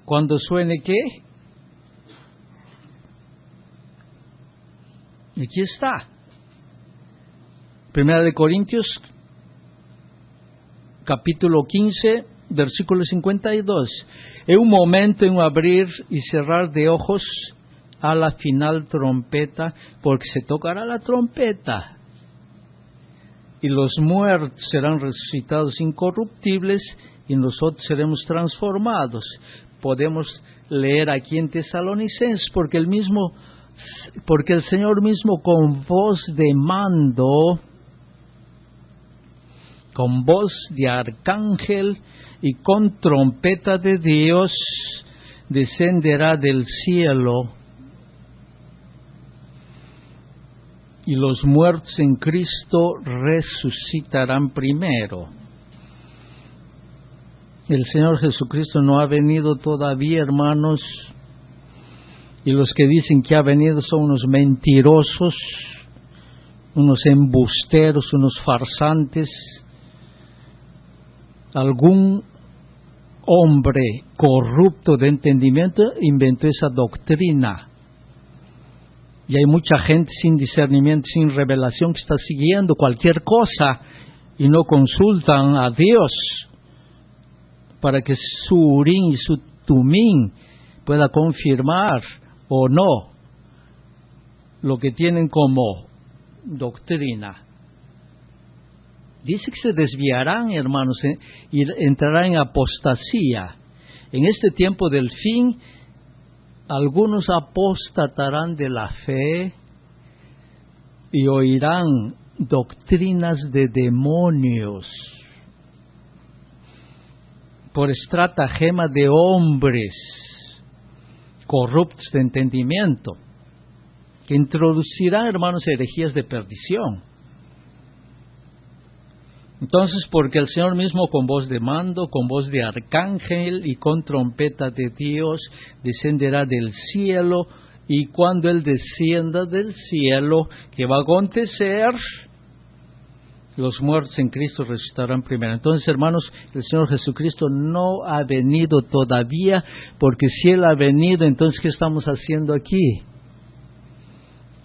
cuando suene, ¿qué? Aquí está. Primera de Corintios, capítulo 15, versículo 52. En un momento, en un abrir y cerrar de ojos, a la final trompeta, porque se tocará la trompeta, y los muertos serán resucitados incorruptibles, y nosotros seremos transformados. Podemos leer aquí en Tesalonicenses, porque el Señor mismo con voz de mando, con voz de arcángel y con trompeta de Dios, descenderá del cielo, y los muertos en Cristo resucitarán primero. El Señor Jesucristo no ha venido todavía, hermanos, y los que dicen que ha venido son unos mentirosos, unos embusteros, unos farsantes. Algún hombre corrupto de entendimiento inventó esa doctrina. Y hay mucha gente sin discernimiento, sin revelación, que está siguiendo cualquier cosa y no consultan a Dios para que su urín y su tumín pueda confirmar o no lo que tienen como doctrina. Dice que se desviarán, hermanos, y entrarán en apostasía. En este tiempo del fin, algunos apostatarán de la fe y oirán doctrinas de demonios por estratagema de hombres corruptos de entendimiento, que introducirán, hermanos, herejías de perdición. Entonces, porque el Señor mismo con voz de mando, con voz de arcángel y con trompeta de Dios descenderá del cielo, y cuando Él descienda del cielo, ¿qué va a acontecer? Los muertos en Cristo resucitarán primero. Entonces, hermanos, el Señor Jesucristo no ha venido todavía, porque si Él ha venido, entonces, ¿qué estamos haciendo aquí?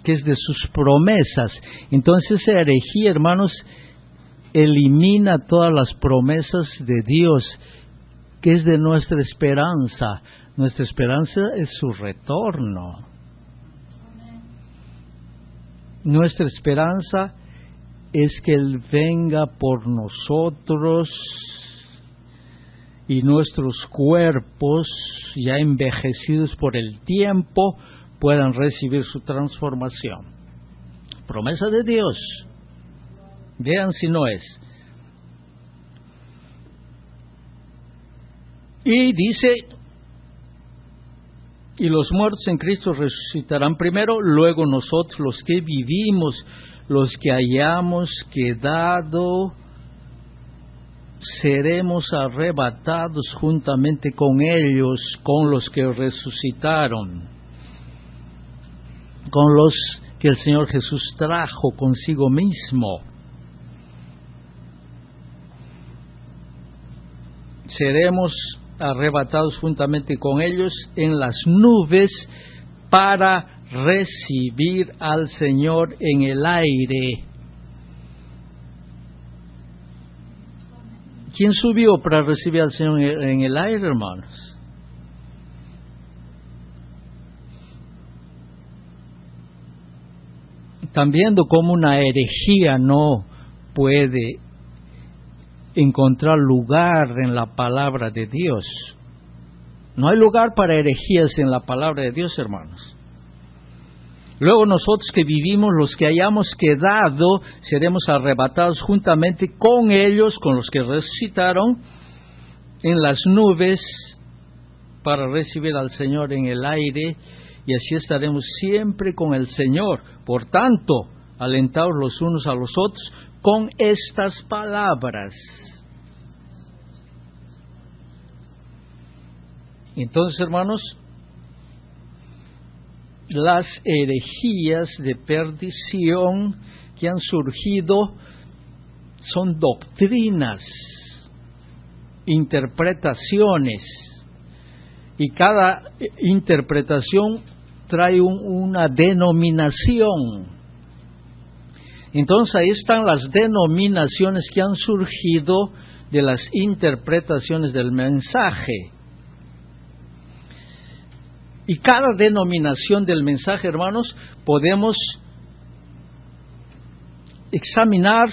¿Qué es de sus promesas? Entonces, esa herejía, hermanos, elimina todas las promesas de Dios, que es de nuestra esperanza. Nuestra esperanza es su retorno. Nuestra esperanza es que Él venga por nosotros y nuestros cuerpos, ya envejecidos por el tiempo, puedan recibir su transformación. Promesa de Dios. Vean si no es. Y dice, y los muertos en Cristo resucitarán primero, luego nosotros los que vivimos, los que hayamos quedado, seremos arrebatados juntamente con ellos, con los que resucitaron, con los que el Señor Jesús trajo consigo mismo. Seremos arrebatados juntamente con ellos en las nubes para recibir al Señor en el aire. ¿Quién subió para recibir al Señor en el aire, hermanos? Están viendo como una herejía no puede encontrar lugar en la palabra de Dios. No hay lugar para herejías en la palabra de Dios, hermanos. Luego nosotros que vivimos, los que hayamos quedado, seremos arrebatados juntamente con ellos, con los que resucitaron, en las nubes, para recibir al Señor en el aire, y así estaremos siempre con el Señor. Por tanto, alentaos los unos a los otros con estas palabras. Entonces, hermanos, las herejías de perdición que han surgido son doctrinas, interpretaciones, y cada interpretación trae una denominación. Entonces ahí están las denominaciones que han surgido de las interpretaciones del mensaje. Y cada denominación del mensaje, hermanos, podemos examinar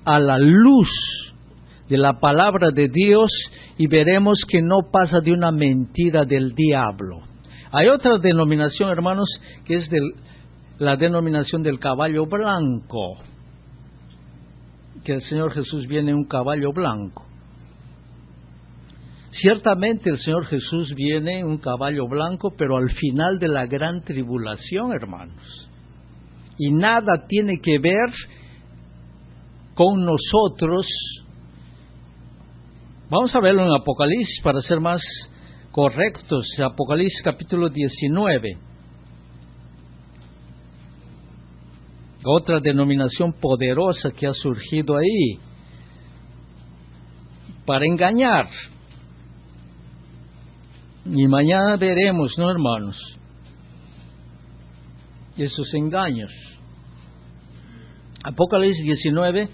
a la luz de la palabra de Dios y veremos que no pasa de una mentira del diablo. Hay otra denominación, hermanos, que es la denominación del caballo blanco, que el Señor Jesús viene en un caballo blanco. Ciertamente el Señor Jesús viene en un caballo blanco, pero al final de la gran tribulación, hermanos. Y nada tiene que ver con nosotros. Vamos a verlo en Apocalipsis para ser más correctos. Apocalipsis capítulo 19. Otra denominación poderosa que ha surgido ahí para engañar. Y mañana veremos, ¿no, hermanos? Esos engaños. Apocalipsis 19.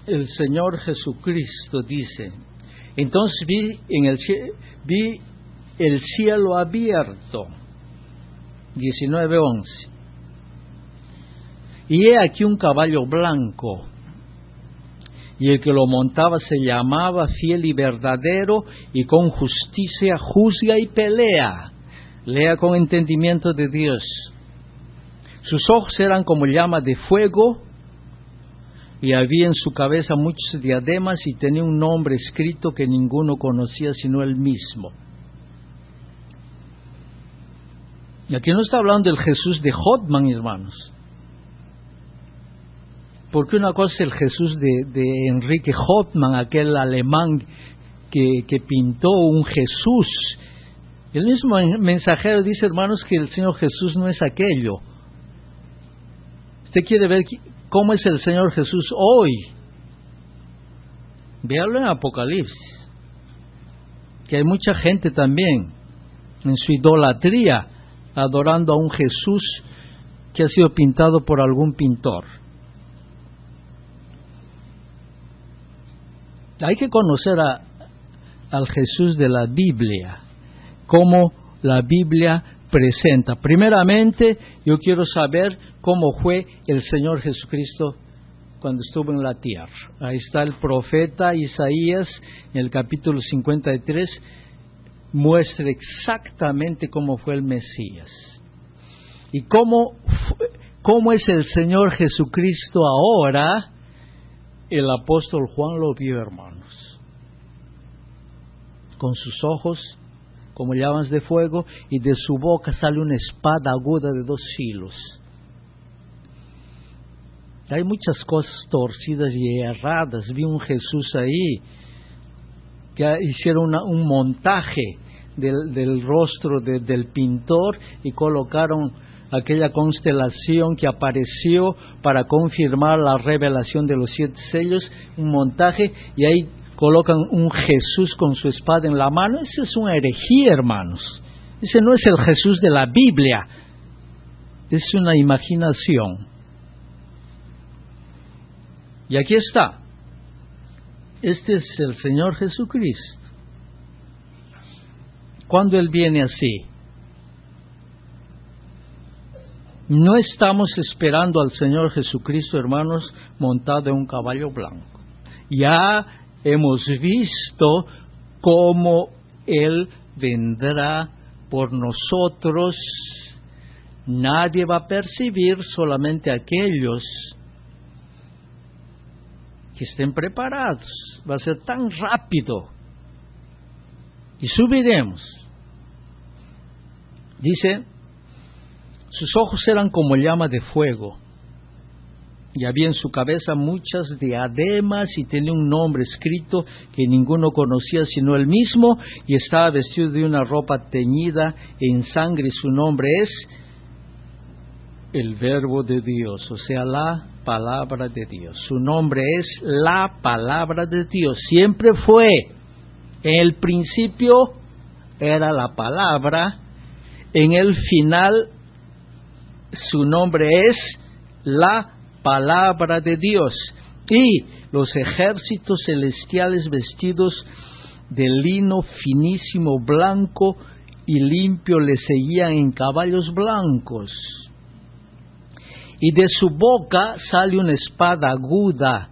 El Señor Jesucristo dice: entonces vi el cielo abierto. 19:11. Y he aquí un caballo blanco, y el que lo montaba se llamaba Fiel y Verdadero, y con justicia juzga y pelea. Lea con entendimiento de Dios. Sus ojos eran como llama de fuego, y había en su cabeza muchos diademas, y tenía un nombre escrito que ninguno conocía sino él mismo. Y aquí no está hablando del Jesús de Hoffman, hermanos. Porque una cosa es el Jesús de Enrique Hoffman, aquel alemán que pintó un Jesús. El mismo mensajero dice, hermanos, que el Señor Jesús no es aquello. Usted quiere ver cómo es el Señor Jesús hoy. Véalo en Apocalipsis. Que hay mucha gente también en su idolatría adorando a un Jesús que ha sido pintado por algún pintor. Hay que conocer al Jesús de la Biblia, cómo la Biblia presenta. Primeramente, yo quiero saber cómo fue el Señor Jesucristo cuando estuvo en la tierra. Ahí está el profeta Isaías, en el capítulo 53, muestra exactamente cómo fue el Mesías. Y cómo es el Señor Jesucristo ahora. El apóstol Juan lo vio, hermanos, con sus ojos como llamas de fuego, y de su boca sale una espada aguda de 2 filos. Hay muchas cosas torcidas y erradas. Vi un Jesús ahí que hicieron un montaje del rostro del pintor y colocaron aquella constelación que apareció para confirmar la revelación de los 7 sellos, un montaje, y ahí colocan un Jesús con su espada en la mano. Esa es una herejía, hermanos. Ese no es el Jesús de la Biblia, es una imaginación. Y aquí está. Este es el Señor Jesucristo. Cuando Él viene así, No estamos esperando al Señor Jesucristo, hermanos, montado en un caballo blanco. Ya hemos visto cómo Él vendrá por nosotros. Nadie va a percibir, solamente aquellos que estén preparados. Va a ser tan rápido. Y subiremos. Dice, sus ojos eran como llama de fuego, y había en su cabeza muchas diademas, y tenía un nombre escrito que ninguno conocía sino él mismo, y estaba vestido de una ropa teñida en sangre, y su nombre es el Verbo de Dios, o sea, la palabra de Dios. Su nombre es la palabra de Dios. Siempre fue. En el principio era la palabra. En el final su nombre es la palabra de Dios. Y los ejércitos celestiales vestidos de lino finísimo, blanco y limpio le seguían en caballos blancos. Y de su boca sale una espada aguda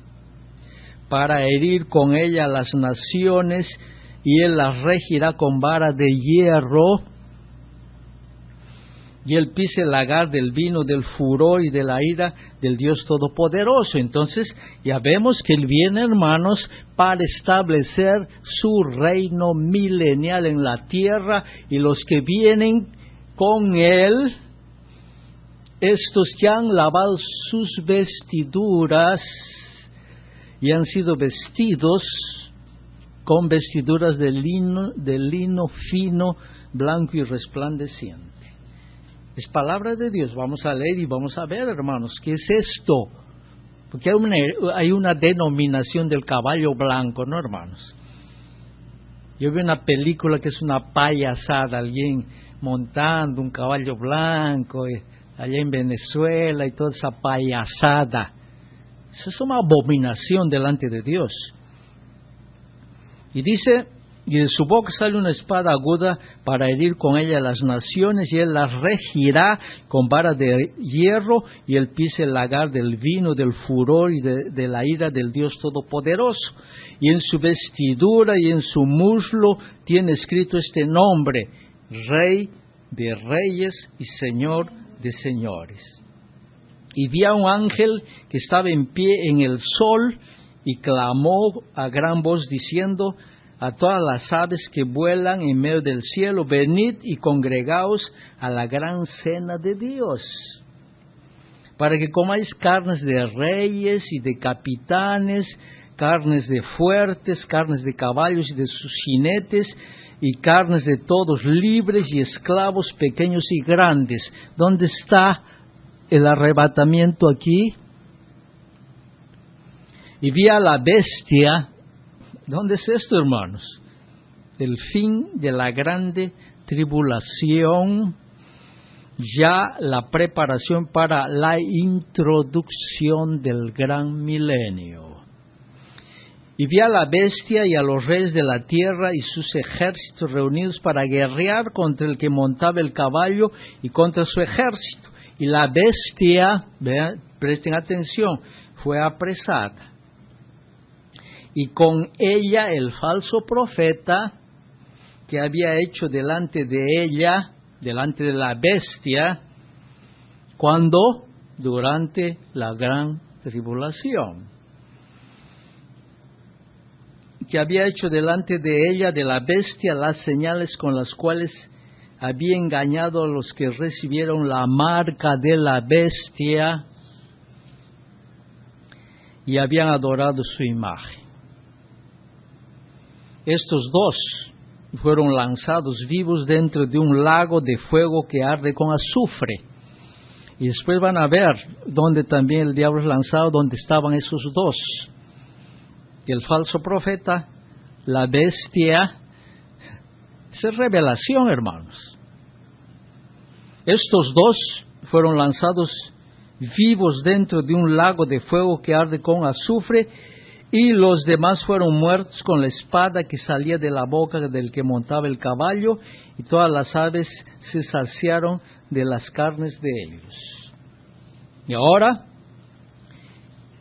para herir con ella a las naciones, y él las regirá con vara de hierro, y él pisa el lagar del vino del furor y de la ira del Dios Todopoderoso. Entonces ya vemos que él viene, hermanos, para establecer su reino milenial en la tierra, y los que vienen con él, estos que han lavado sus vestiduras y han sido vestidos con vestiduras de lino fino, blanco y resplandeciente. Es palabra de Dios. Vamos a leer y vamos a ver, hermanos, ¿qué es esto? Porque hay una denominación del caballo blanco, ¿no, hermanos? Yo vi una película que es una payasada, alguien montando un caballo blanco, allá en Venezuela, y toda esa payasada. Eso es una abominación delante de Dios. Y dice, y de su boca sale una espada aguda para herir con ella a las naciones, y él las regirá con vara de hierro, y él pisa el lagar del vino, del furor y de la ira del Dios Todopoderoso. Y en su vestidura y en su muslo tiene escrito este nombre: Rey de Reyes y Señor de Señores. Y vi a un ángel que estaba en pie en el sol, y clamó a gran voz diciendo a todas las aves que vuelan en medio del cielo: venid y congregaos a la gran cena de Dios, para que comáis carnes de reyes y de capitanes, carnes de fuertes, carnes de caballos y de sus jinetes, y carnes de todos, libres y esclavos, pequeños y grandes. ¿Dónde está el arrebatamiento aquí? Y vi a la bestia. ¿Dónde es esto, hermanos? El fin de la grande tribulación, ya la preparación para la introducción del gran milenio. Y vi a la bestia y a los reyes de la tierra y sus ejércitos reunidos para guerrear contra el que montaba el caballo y contra su ejército. Y la bestia, vean, presten atención, fue apresada. Y con ella el falso profeta que había hecho delante de ella, delante de la bestia, cuando durante la gran tribulación, que había hecho delante de ella, de la bestia, las señales con las cuales había engañado a los que recibieron la marca de la bestia y habían adorado su imagen. Estos dos fueron lanzados vivos dentro de un lago de fuego que arde con azufre. Y después van a ver dónde también el diablo es lanzado, dónde estaban esos dos. El falso profeta, la bestia. Esa es revelación, hermanos. Estos dos fueron lanzados vivos dentro de un lago de fuego que arde con azufre, y los demás fueron muertos con la espada que salía de la boca del que montaba el caballo, y todas las aves se saciaron de las carnes de ellos. Y ahora,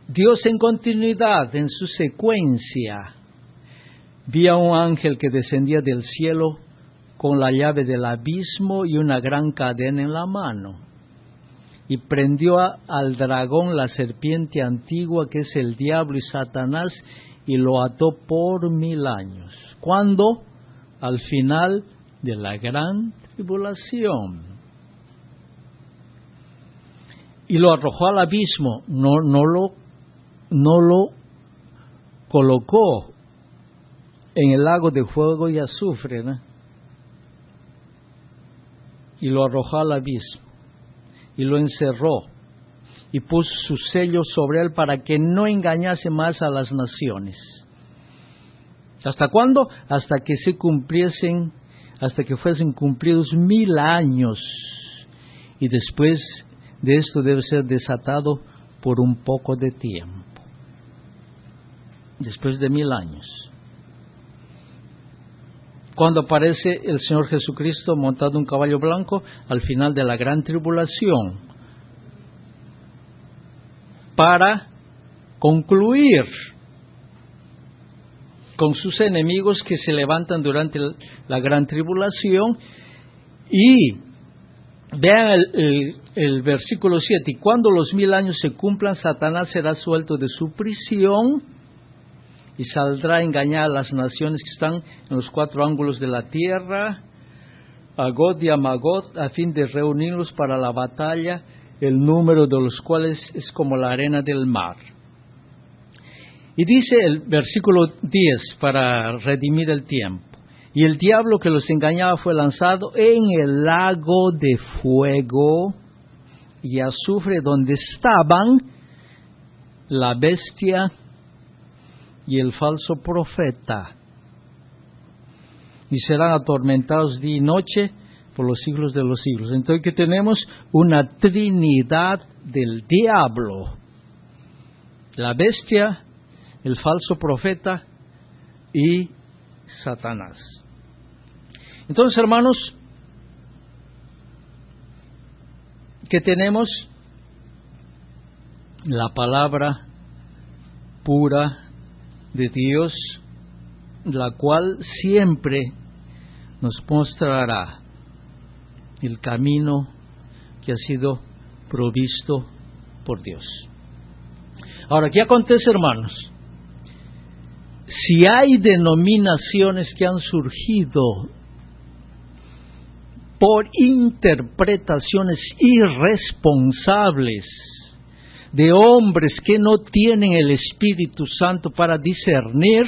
Dios en continuidad, en su secuencia, vi a un ángel que descendía del cielo con la llave del abismo y una gran cadena en la mano. Y prendió al dragón, la serpiente antigua, que es el diablo y Satanás, y lo ató por 1000 años. ¿Cuándo? Al final de la gran tribulación. Y lo arrojó al abismo, no lo colocó en el lago de fuego y azufre, ¿no? Y lo arrojó al abismo, y lo encerró, y puso su sello sobre él para que no engañase más a las naciones. ¿Hasta cuándo? Hasta que fuesen cumplidos 1000 años, y después de esto debe ser desatado por un poco de tiempo. Después de 1000 años. Cuando aparece el Señor Jesucristo montado en un caballo blanco, al final de la gran tribulación, para concluir con sus enemigos que se levantan durante la gran tribulación. Y vean el versículo 7, y cuando los 1000 años se cumplan, Satanás será suelto de su prisión y saldrá a engañar a las naciones que están en los 4 ángulos de la tierra, a Gog y a Magog, a fin de reunirlos para la batalla, el número de los cuales es como la arena del mar. Y dice el versículo 10, para redimir el tiempo: y el diablo que los engañaba fue lanzado en el lago de fuego y azufre, donde estaban la bestia y el falso profeta, y serán atormentados día y noche por los siglos de los siglos. Entonces, que tenemos una trinidad del diablo: la bestia, el falso profeta y Satanás. Entonces, hermanos, ¿qué tenemos? La palabra pura de Dios, la cual siempre nos mostrará el camino que ha sido provisto por Dios. Ahora, ¿qué acontece, hermanos? Si hay denominaciones que han surgido por interpretaciones irresponsables de hombres que no tienen el Espíritu Santo para discernir,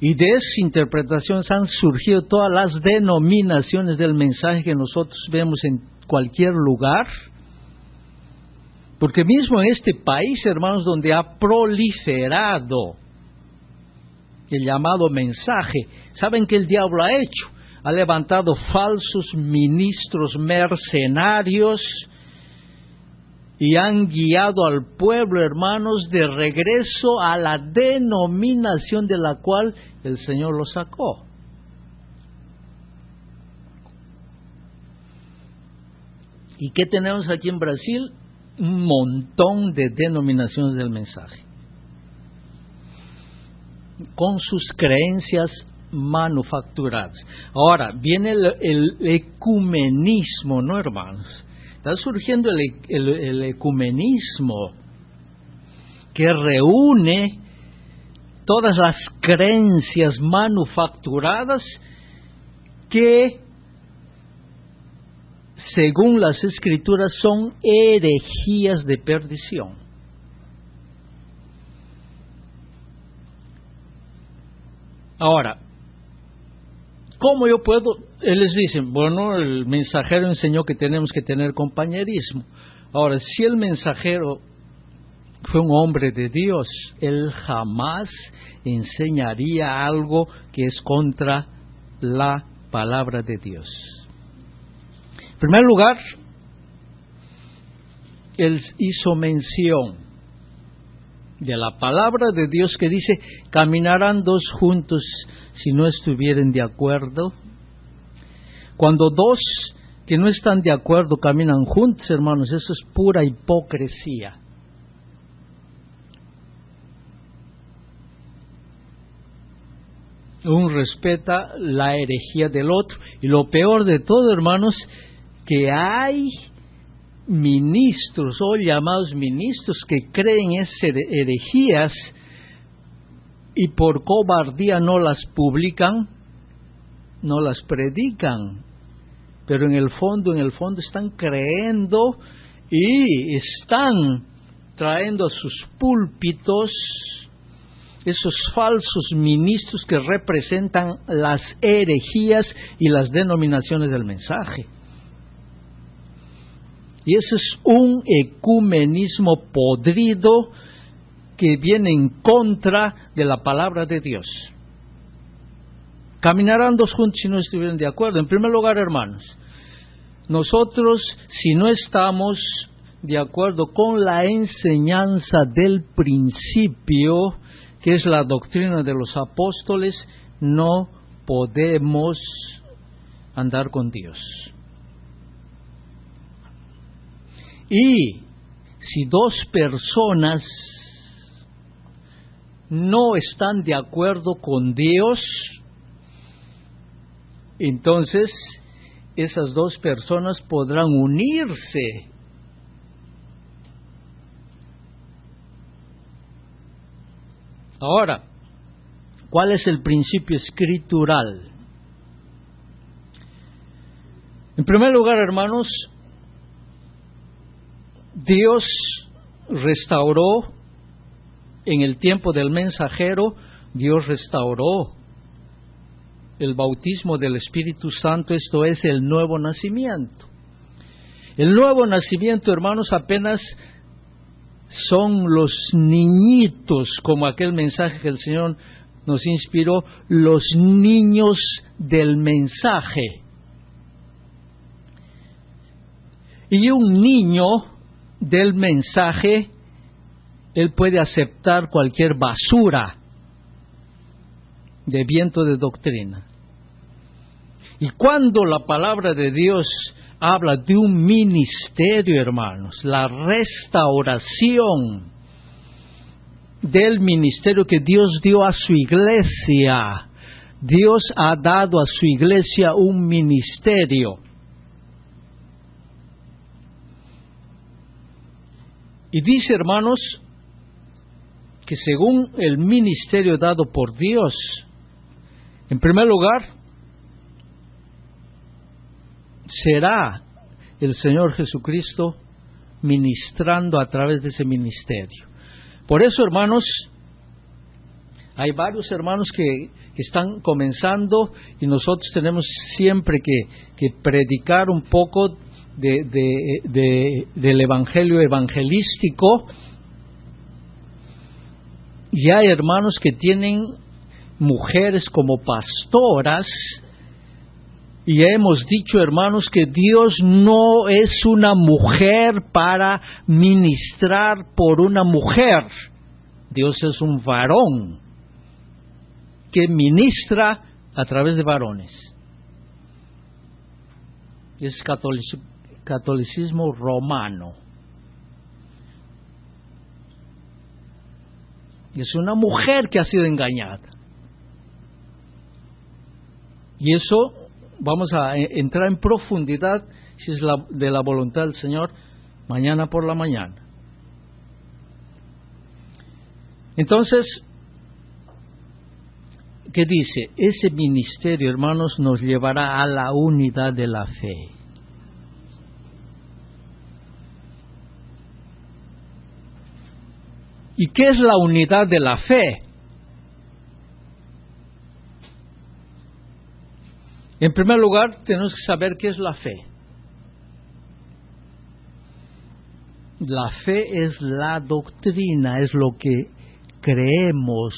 y de esas interpretaciones han surgido todas las denominaciones del mensaje que nosotros vemos en cualquier lugar, porque mismo en este país, hermanos, donde ha proliferado el llamado mensaje, ¿saben qué el diablo ha hecho? Ha levantado falsos ministros mercenarios y han guiado al pueblo, hermanos, de regreso a la denominación de la cual el Señor lo sacó. ¿Y qué tenemos aquí en Brasil? Un montón de denominaciones del mensaje, con sus creencias manufacturadas. Ahora, viene el ecumenismo, ¿no, hermanos? Está surgiendo el ecumenismo, que reúne todas las creencias manufacturadas que, según las Escrituras, son herejías de perdición. Ahora, ¿cómo yo puedo? Les dicen, bueno, el mensajero enseñó que tenemos que tener compañerismo. Ahora, si el mensajero fue un hombre de Dios, él jamás enseñaría algo que es contra la palabra de Dios. En primer lugar, él hizo mención de la palabra de Dios que dice: caminarán 2 juntos si no estuvieren de acuerdo. Cuando 2 que no están de acuerdo caminan juntos, hermanos, eso es pura hipocresía. Uno respeta la herejía del otro, y lo peor de todo, hermanos, que hay ministros o llamados ministros que creen esas herejías y por cobardía no las publican, no las predican, pero en el fondo están creyendo y están trayendo a sus púlpitos esos falsos ministros que representan las herejías y las denominaciones del mensaje. Y ese es un ecumenismo podrido que viene en contra de la palabra de Dios. Caminarán dos juntos si no estuvieran de acuerdo. En primer lugar, hermanos, nosotros, si no estamos de acuerdo con la enseñanza del principio, que es la doctrina de los apóstoles, no podemos andar con Dios. Y si dos personas no están de acuerdo con Dios, entonces esas dos personas podrán unirse. Ahora, ¿cuál es el principio escritural? En primer lugar, hermanos, Dios restauró en el tiempo del mensajero, Dios restauró el bautismo del Espíritu Santo, esto es el nuevo nacimiento. El nuevo nacimiento, hermanos, apenas son los niñitos, como aquel mensaje que el Señor nos inspiró, los niños del mensaje. Y un niño del mensaje, él puede aceptar cualquier basura de viento de doctrina. Y cuando la palabra de Dios habla de un ministerio, hermanos, la restauración del ministerio que Dios dio a su iglesia, Dios ha dado a su iglesia un ministerio. Y dice, hermanos, que según el ministerio dado por Dios, en primer lugar, será el Señor Jesucristo ministrando a través de ese ministerio. Por eso, hermanos, hay varios hermanos que están comenzando y nosotros tenemos siempre que predicar un poco del evangelio evangelístico. Y hay hermanos que tienen mujeres como pastoras. Y hemos dicho, hermanos, que Dios no es una mujer para ministrar por una mujer. Dios es un varón que ministra a través de varones. Es catolicismo romano. Es una mujer que ha sido engañada. Y eso vamos a entrar en profundidad, si es de la voluntad del Señor, mañana por la mañana. Entonces, ¿qué dice? Ese ministerio, hermanos, nos llevará a la unidad de la fe. ¿Y qué es la unidad de la fe? En primer lugar, tenemos que saber qué es la fe. La fe es la doctrina, es lo que creemos.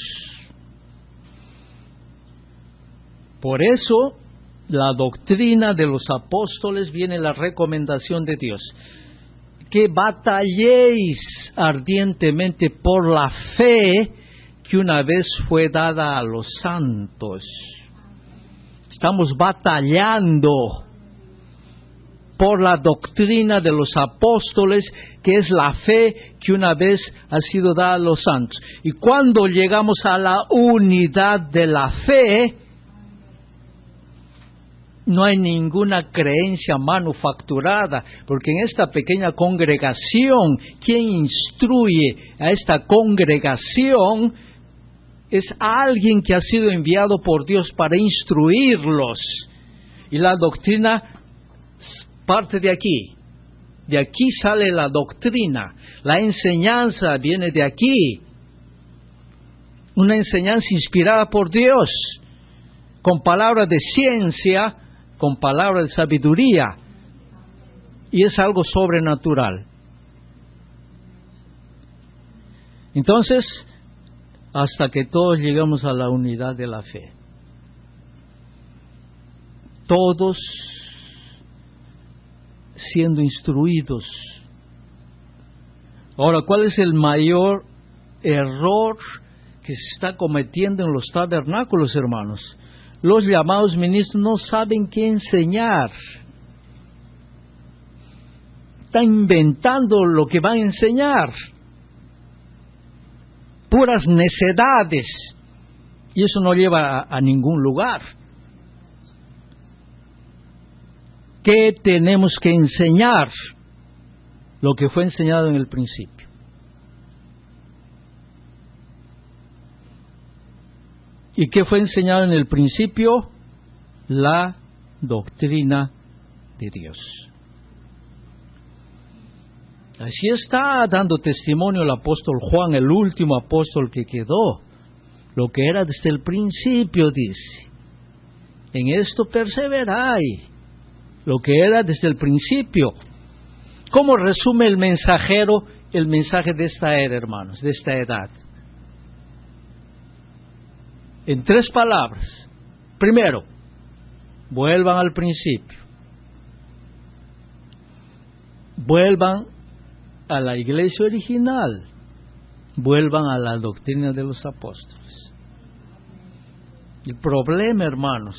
Por eso, la doctrina de los apóstoles viene la recomendación de Dios. Que batalléis ardientemente por la fe que una vez fue dada a los santos. Estamos batallando. por la doctrina de los apóstoles, que es la fe que una vez ha sido dada a los santos. Y cuando llegamos a la unidad de la fe, no hay ninguna creencia manufacturada, porque en esta pequeña congregación, quien instruye a esta congregación es alguien que ha sido enviado por Dios para instruirlos. Y la doctrina parte de aquí. De aquí sale la doctrina. La enseñanza viene de aquí. Una enseñanza inspirada por Dios, con palabras de ciencia, con palabras de sabiduría. Y es algo sobrenatural. Entonces, hasta que todos llegamos a la unidad de la fe, todos siendo instruidos. Ahora, ¿cuál es el mayor error que se está cometiendo en los tabernáculos, hermanos? Los llamados ministros no saben qué enseñar. Están inventando lo que van a enseñar. Puras necedades. Y eso no lleva a ningún lugar. ¿Qué tenemos que enseñar? Lo que fue enseñado en el principio. ¿Y qué fue enseñado en el principio? La doctrina de Dios. Así está dando testimonio el apóstol Juan, el último apóstol que quedó. Lo que era desde el principio, dice. En esto perseveráis. Lo que era desde el principio. ¿Cómo resume el mensajero el mensaje de esta era, hermanos, de esta edad? En 3 palabras. Primero, vuelvan al principio. Vuelvan a la iglesia original. Vuelvan a la doctrina de los apóstoles. El problema, hermanos,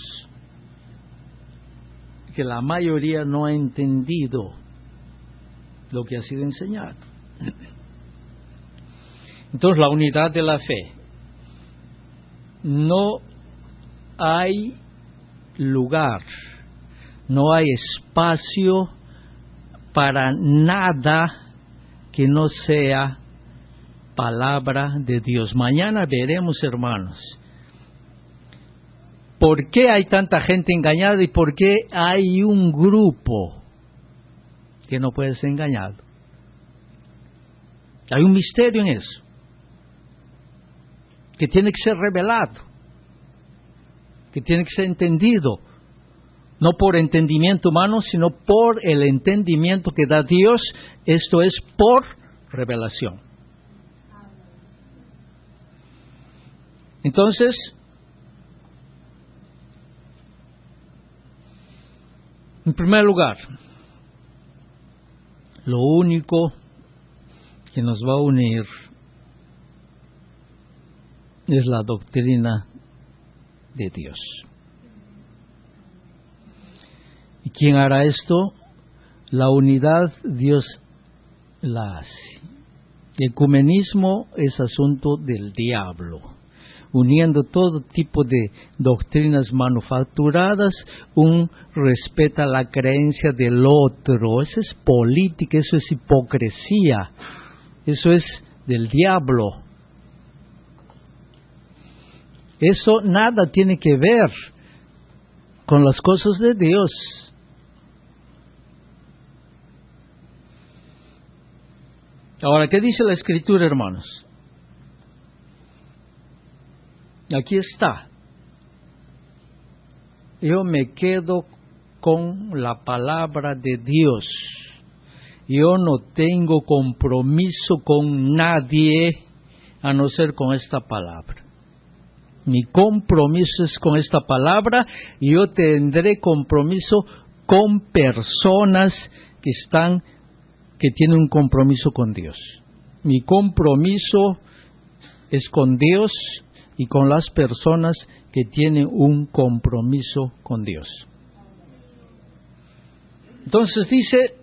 que la mayoría no ha entendido lo que ha sido enseñado. Entonces, la unidad de la fe. No hay lugar, no hay espacio para nada que no sea palabra de Dios. Mañana veremos, hermanos, por qué hay tanta gente engañada y por qué hay un grupo que no puede ser engañado. Hay un misterio en eso, que tiene que ser revelado, que tiene que ser entendido, no por entendimiento humano, sino por el entendimiento que da Dios, esto es por revelación. Entonces, en primer lugar, lo único que nos va a unir es la doctrina de Dios. ¿Y quién hará esto? La unidad Dios la hace. El ecumenismo es asunto del diablo, uniendo todo tipo de doctrinas manufacturadas. Respeta la creencia del otro. Eso es política, eso es hipocresía, eso es del diablo. Eso nada tiene que ver con las cosas de Dios. Ahora, ¿qué dice la Escritura, hermanos? Aquí está. Yo me quedo con la palabra de Dios. Yo no tengo compromiso con nadie a no ser con esta palabra. Mi compromiso es con esta palabra y yo tendré compromiso con personas que tienen un compromiso con Dios. Mi compromiso es con Dios y con las personas que tienen un compromiso con Dios. Entonces dice,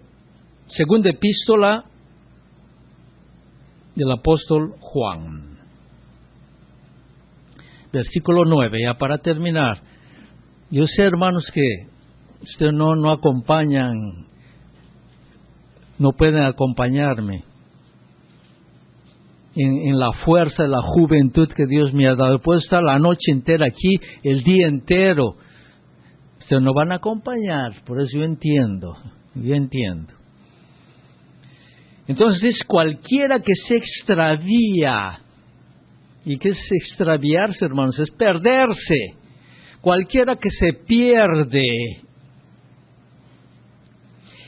segunda epístola del apóstol Juan, versículo 9, ya para terminar. Yo sé, hermanos, que ustedes no acompañan, no pueden acompañarme en la fuerza de la juventud que Dios me ha dado. Puedo estar la noche entera aquí, el día entero. Ustedes no van a acompañar, por eso yo entiendo. Entonces, cualquiera que se extravía, ¿y qué es extraviarse, hermanos? Es perderse. Cualquiera que se pierde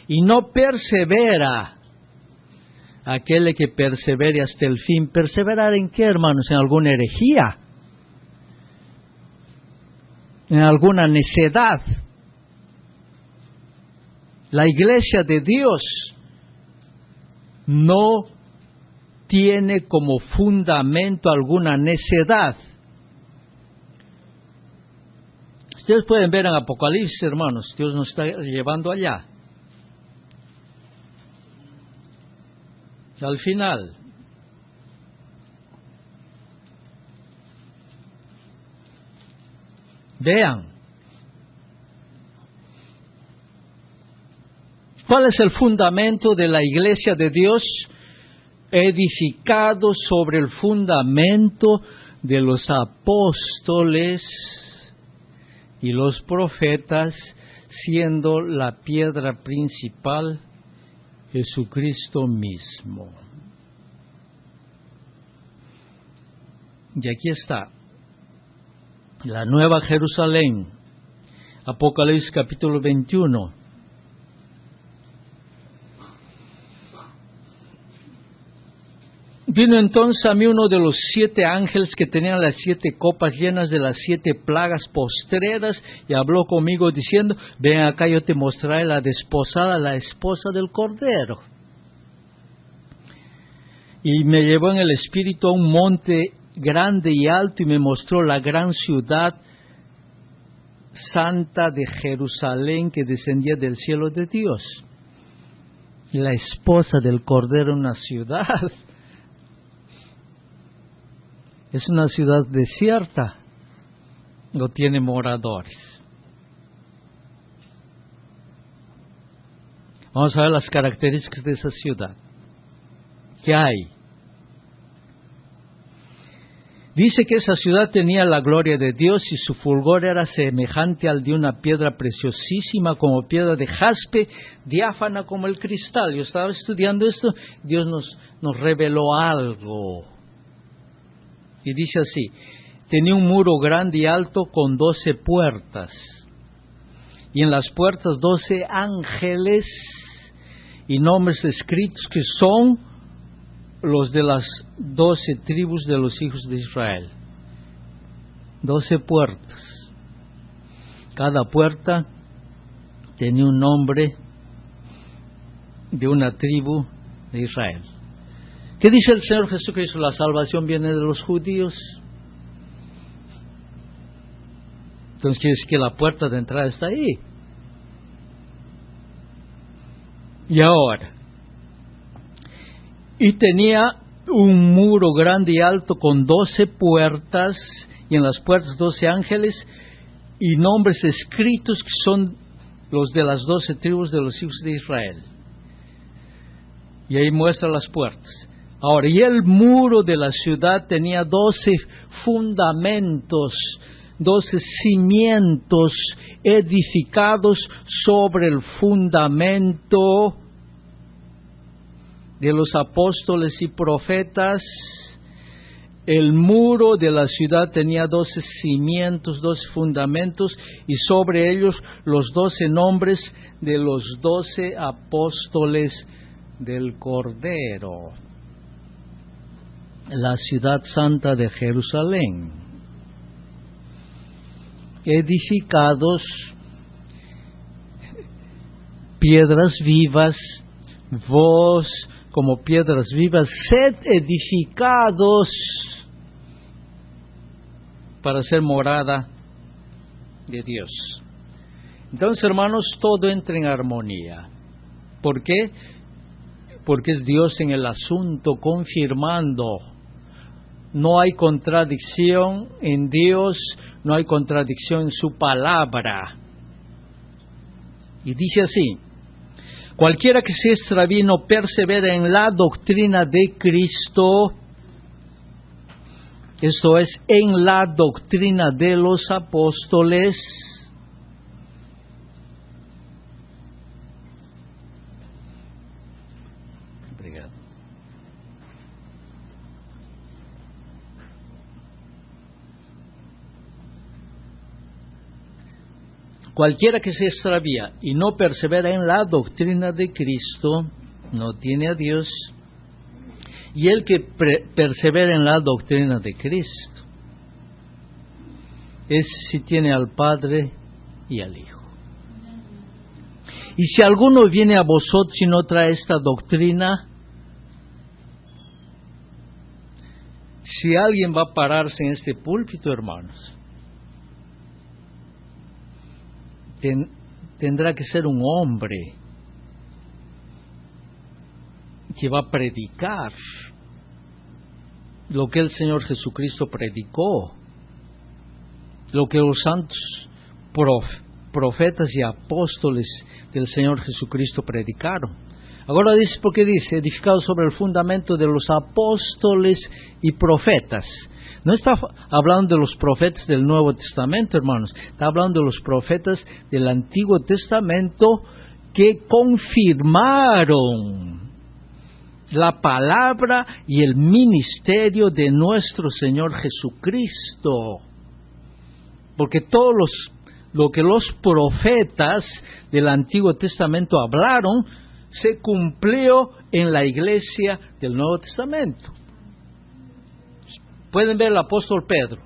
y no persevera, aquel que persevere hasta el fin. ¿Perseverar en qué, hermanos? En alguna herejía, en alguna necedad. La iglesia de Dios no tiene como fundamento alguna necedad. Ustedes pueden ver en Apocalipsis, hermanos, Dios nos está llevando allá. Al final, vean, ¿cuál es el fundamento de la iglesia de Dios? Edificado sobre el fundamento de los apóstoles y los profetas, siendo la piedra principal Jesucristo mismo. Y aquí está, la Nueva Jerusalén, Apocalipsis capítulo 21. Vino entonces a mí uno de los 7 ángeles que tenían las 7 copas llenas de las 7 plagas postreras, y habló conmigo diciendo: ven acá, yo te mostraré la desposada, la esposa del Cordero. Y me llevó en el espíritu a un monte grande y alto, y me mostró la gran ciudad santa de Jerusalén, que descendía del cielo de Dios. Y la esposa del Cordero, una ciudad. Es una ciudad desierta, no tiene moradores. Vamos a ver las características de esa ciudad. ¿Qué hay? Dice que esa ciudad tenía la gloria de Dios, y su fulgor era semejante al de una piedra preciosísima, como piedra de jaspe, diáfana como el cristal. Yo estaba estudiando esto, Dios nos reveló algo. Y dice así: tenía un muro grande y alto con 12 puertas, y en las puertas 12 ángeles y nombres escritos, que son los de las 12 tribus de los hijos de Israel. 12 puertas. Cada puerta tenía un nombre de una tribu de Israel. ¿Qué dice el Señor Jesucristo? La salvación viene de los judíos. Entonces quiere decir que la puerta de entrada está ahí. Y ahora, y tenía un muro grande y alto con 12 puertas, y en las puertas 12 ángeles y nombres escritos, que son los de las 12 tribus de los hijos de Israel. Y ahí muestra las puertas. Ahora, y el muro de la ciudad tenía 12 fundamentos, 12 cimientos edificados sobre el fundamento de los apóstoles y profetas. El muro de la ciudad tenía 12 cimientos, 12 fundamentos, y sobre ellos los 12 nombres de los 12 apóstoles del Cordero. La ciudad santa de Jerusalén, edificados, piedras vivas, vos como piedras vivas, sed edificados para ser morada de Dios. Entonces, hermanos, todo entra en armonía. ¿Por qué? Porque es Dios en el asunto, confirmando. No hay contradicción en Dios, no hay contradicción en su palabra. Y dice así: cualquiera que se extravíe y no persevera en la doctrina de Cristo, esto es, en la doctrina de los apóstoles, cualquiera que se extravía y no persevera en la doctrina de Cristo, no tiene a Dios, y el que persevera en la doctrina de Cristo, es si tiene al Padre y al Hijo. Y si alguno viene a vosotros y no trae esta doctrina, si alguien va a pararse en este púlpito, hermanos, tendrá que ser un hombre que va a predicar lo que el Señor Jesucristo predicó, lo que los santos profetas y apóstoles del Señor Jesucristo predicaron. Ahora dice, porque dice, edificado sobre el fundamento de los apóstoles y profetas. No está hablando de los profetas del Nuevo Testamento, hermanos. Está hablando de los profetas del Antiguo Testamento que confirmaron la palabra y el ministerio de nuestro Señor Jesucristo. Porque lo que los profetas del Antiguo Testamento hablaron se cumplió en la iglesia del Nuevo Testamento. Pueden ver el apóstol Pedro,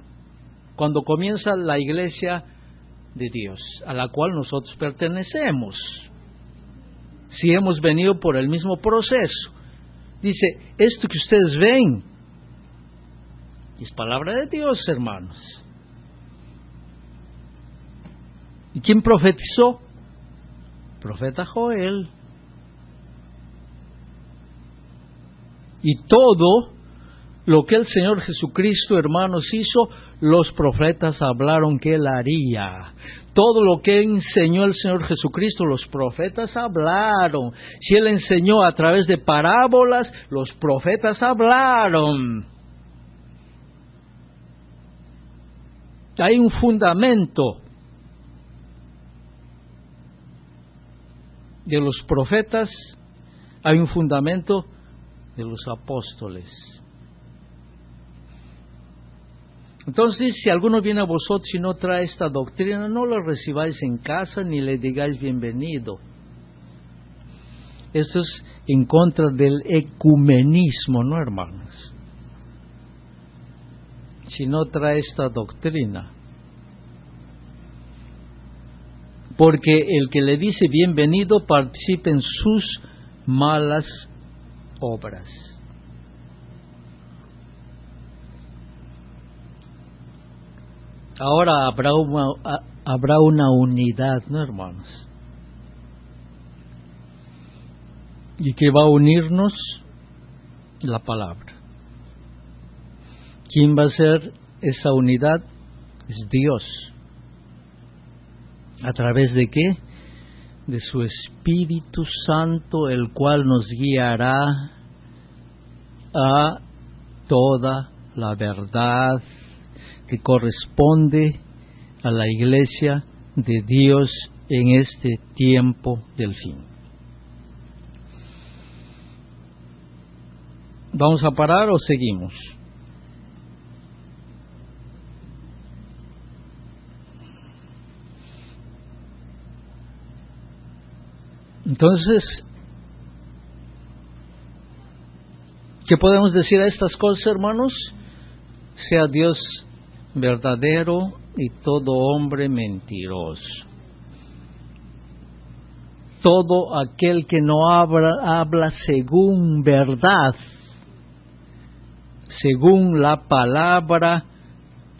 cuando comienza la iglesia de Dios, a la cual nosotros pertenecemos, si hemos venido por el mismo proceso. Dice, esto que ustedes ven es palabra de Dios, hermanos. ¿Y quién profetizó? Profeta Joel. Y todo lo que el Señor Jesucristo, hermanos, hizo, los profetas hablaron que Él haría. Todo lo que enseñó el Señor Jesucristo, los profetas hablaron. Si Él enseñó a través de parábolas, los profetas hablaron. Hay un fundamento de los profetas, hay un fundamento de los apóstoles. Entonces, si alguno viene a vosotros y no trae esta doctrina, no lo recibáis en casa ni le digáis bienvenido. Esto es en contra del ecumenismo, ¿no, hermanos? Si no trae esta doctrina. Porque el que le dice bienvenido participa en sus malas obras. Ahora habrá una unidad, ¿no, hermanos? ¿Y qué va a unirnos? La palabra. ¿Quién va a ser esa unidad? Es Dios. ¿A través de qué? De su Espíritu Santo, el cual nos guiará a toda la verdad que corresponde a la iglesia de Dios en este tiempo del fin. ¿Vamos a parar o seguimos? Entonces, ¿qué podemos decir a estas cosas, hermanos? Sea Dios verdadero y todo hombre mentiroso. Todo aquel que no habla según verdad, según la palabra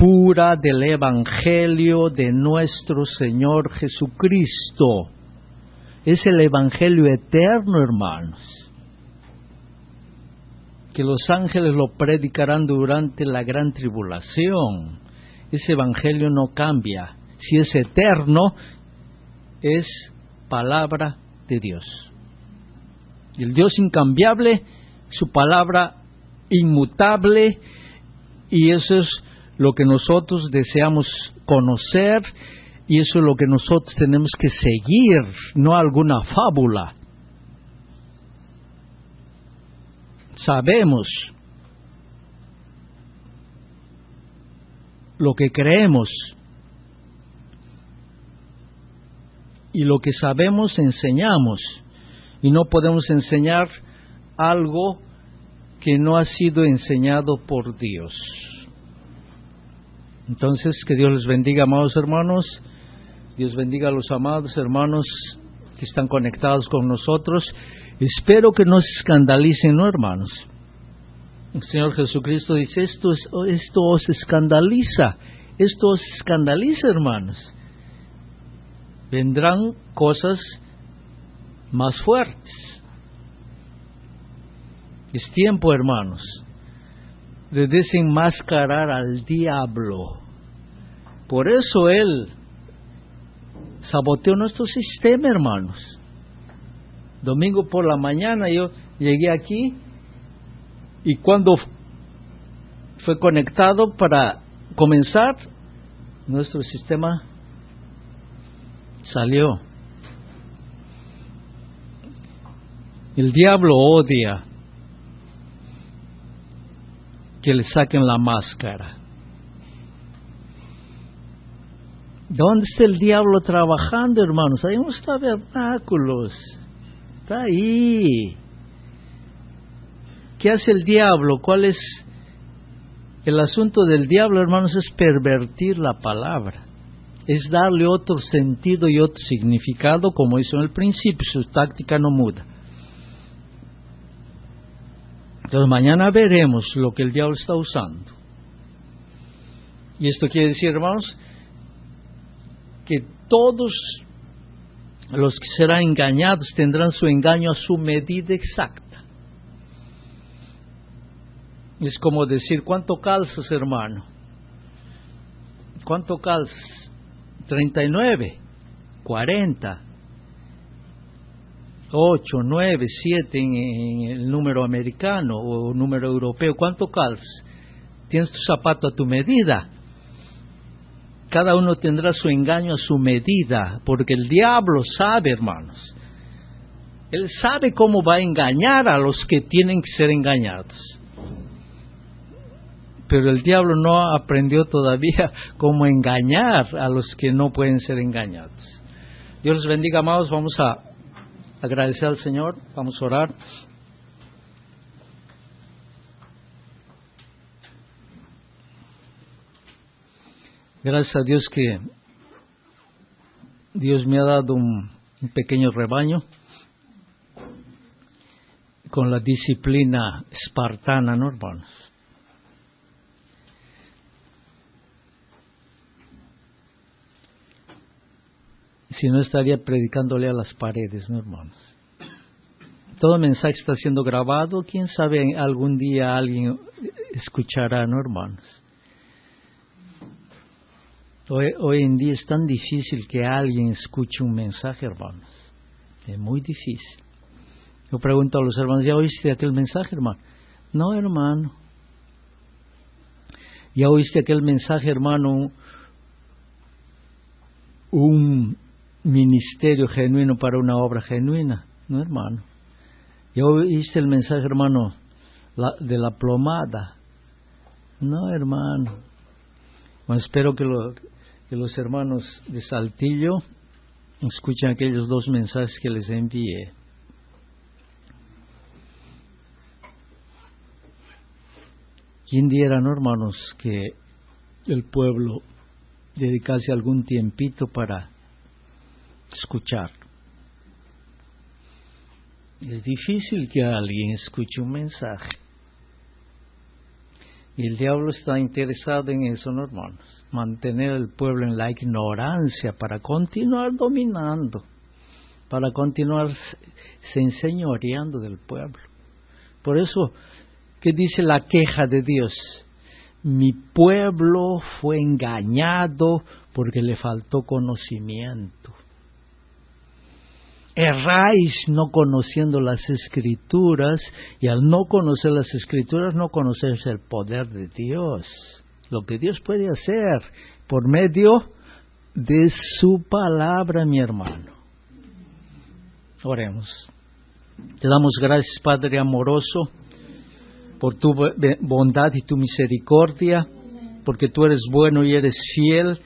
pura del Evangelio de nuestro Señor Jesucristo. Es el Evangelio eterno, hermanos, que los ángeles lo predicarán durante la gran tribulación. Ese Evangelio no cambia. Si es eterno, es palabra de Dios. Y el Dios incambiable, su palabra inmutable, y eso es lo que nosotros deseamos conocer, y eso es lo que nosotros tenemos que seguir, no alguna fábula. Sabemos lo que creemos, y lo que sabemos enseñamos, y no podemos enseñar algo que no ha sido enseñado por Dios. Entonces, que Dios les bendiga, amados hermanos. Dios bendiga a los amados hermanos que están conectados con nosotros. Espero que no se escandalicen, ¿no, hermanos? El Señor Jesucristo dice, esto os escandaliza. Esto os escandaliza, hermanos. Vendrán cosas más fuertes. Es tiempo, hermanos, de desenmascarar al diablo. Por eso él saboteó nuestro sistema, hermanos. Domingo por la mañana yo llegué aquí, y cuando fue conectado para comenzar, nuestro sistema salió. El diablo odia que le saquen la máscara. ¿Dónde está el diablo trabajando, hermanos? Ahí no está tabernáculos. Está ahí. ¿Qué hace el diablo? ¿Cuál es el asunto del diablo, hermanos? Es pervertir la palabra. Es darle otro sentido y otro significado, como hizo en el principio. Su táctica no muda. Entonces mañana veremos lo que el diablo está usando. Y esto quiere decir, hermanos, que todos los que serán engañados tendrán su engaño a su medida exacta. Es como decir, ¿cuánto calzas, hermano? ¿Cuánto calzas? 39, 40, 8, 9, 7 en el número americano o número europeo. ¿Cuánto calzas? ¿Tienes tu zapato a tu medida? Cada uno tendrá su engaño a su medida, porque el diablo sabe, hermanos. Él sabe cómo va a engañar a los que tienen que ser engañados. Pero el diablo no aprendió todavía cómo engañar a los que no pueden ser engañados. Dios les bendiga, amados. Vamos a agradecer al Señor. Vamos a orar. Gracias a Dios que Dios me ha dado un pequeño rebaño con la disciplina espartana, ¿no, hermanos? Si no, estaría predicándole a las paredes, ¿no, hermanos? Todo mensaje está siendo grabado. Quién sabe, algún día alguien escuchará, ¿no, hermanos? Hoy en día es tan difícil que alguien escuche un mensaje, hermanos. Es muy difícil. Yo pregunto a los hermanos, ¿ya oíste aquel mensaje, hermano? No, hermano. ¿Ya oíste aquel mensaje, hermano? Un ministerio genuino para una obra genuina. No, hermano. ¿Ya oíste el mensaje, hermano, de la plomada? No, hermano. Bueno, espero que los hermanos de Saltillo escuchen aquellos 2 mensajes que les envié. ¿Quién diera, no, hermanos, que el pueblo dedicase algún tiempito para escuchar? Es difícil que alguien escuche un mensaje. Y el diablo está interesado en eso, ¿no, hermanos? Mantener al pueblo en la ignorancia para continuar dominando, para continuar se enseñoreando del pueblo. Por eso, ¿qué dice la queja de Dios? Mi pueblo fue engañado porque le faltó conocimiento. Erráis no conociendo las Escrituras, y al no conocer las Escrituras no conocéis el poder de Dios, lo que Dios puede hacer por medio de su palabra, mi hermano. Oremos. Te damos gracias, Padre amoroso, por tu bondad y tu misericordia, porque tú eres bueno y eres fiel,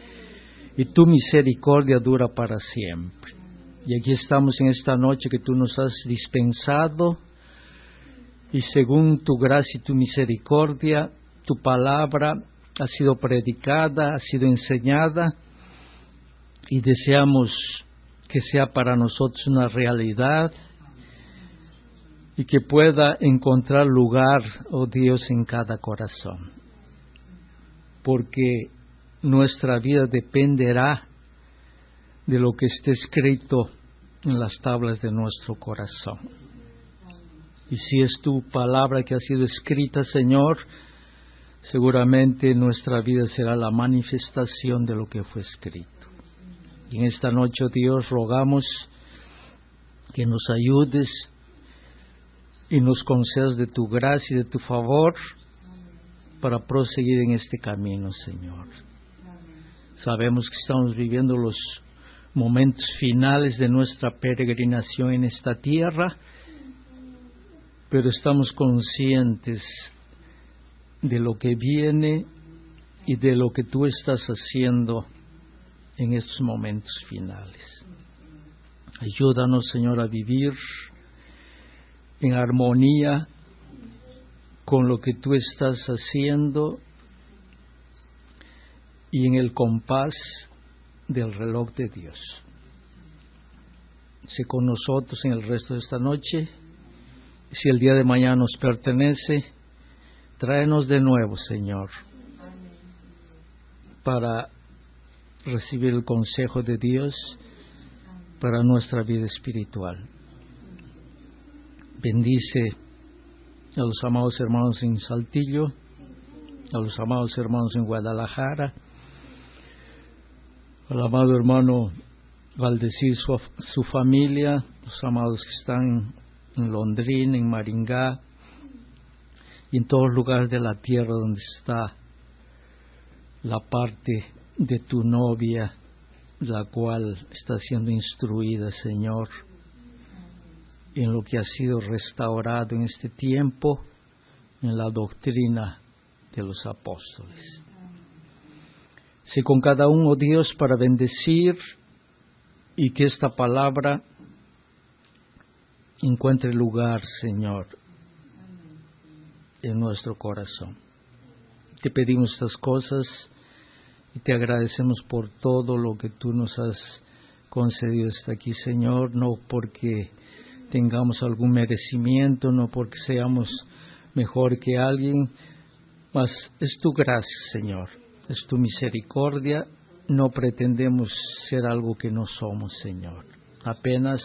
y tu misericordia dura para siempre. Y aquí estamos en esta noche que tú nos has dispensado, y según tu gracia y tu misericordia, tu palabra ha sido predicada, ha sido enseñada, y deseamos que sea para nosotros una realidad, y que pueda encontrar lugar, oh Dios, en cada corazón. Porque nuestra vida dependerá de lo que esté escrito en las tablas de nuestro corazón. Y si es tu palabra que ha sido escrita, Señor, seguramente nuestra vida será la manifestación de lo que fue escrito. Y en esta noche, oh Dios, rogamos que nos ayudes y nos concedas de tu gracia y de tu favor para proseguir en este camino, Señor. Sabemos que estamos viviendo los momentos finales de nuestra peregrinación en esta tierra, pero estamos conscientes de lo que viene y de lo que tú estás haciendo en estos momentos finales. Ayúdanos, Señor, a vivir en armonía con lo que tú estás haciendo y en el compás del reloj de Dios. Sé con nosotros en el resto de esta noche. Si el día de mañana nos pertenece, tráenos de nuevo, Señor, para recibir el consejo de Dios para nuestra vida espiritual. Bendice a los amados hermanos en Saltillo, a los amados hermanos en Guadalajara, al amado hermano Valdecir, su familia, los amados que están en Londrina, en Maringá y en todos los lugares de la tierra donde está la parte de tu novia, la cual está siendo instruida, Señor, en lo que ha sido restaurado en este tiempo, en la doctrina de los apóstoles. Sé con cada uno, Dios, para bendecir y que esta palabra encuentre lugar, Señor, en nuestro corazón. Te pedimos estas cosas y te agradecemos por todo lo que tú nos has concedido hasta aquí, Señor, no porque tengamos algún merecimiento, no porque seamos mejor que alguien, mas es tu gracia, Señor, es tu misericordia. No pretendemos ser algo que no somos, Señor, apenas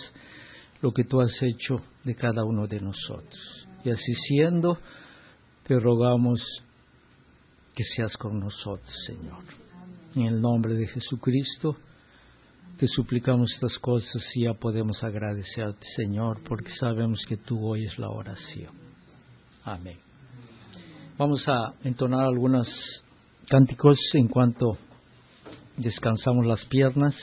lo que tú has hecho de cada uno de nosotros. Y así siendo, te rogamos que seas con nosotros, Señor. En el nombre de Jesucristo, te suplicamos estas cosas y ya podemos agradecerte, Señor, porque sabemos que tú oyes la oración. Amén. Vamos a entonar algunos cánticos en cuanto descansamos las piernas.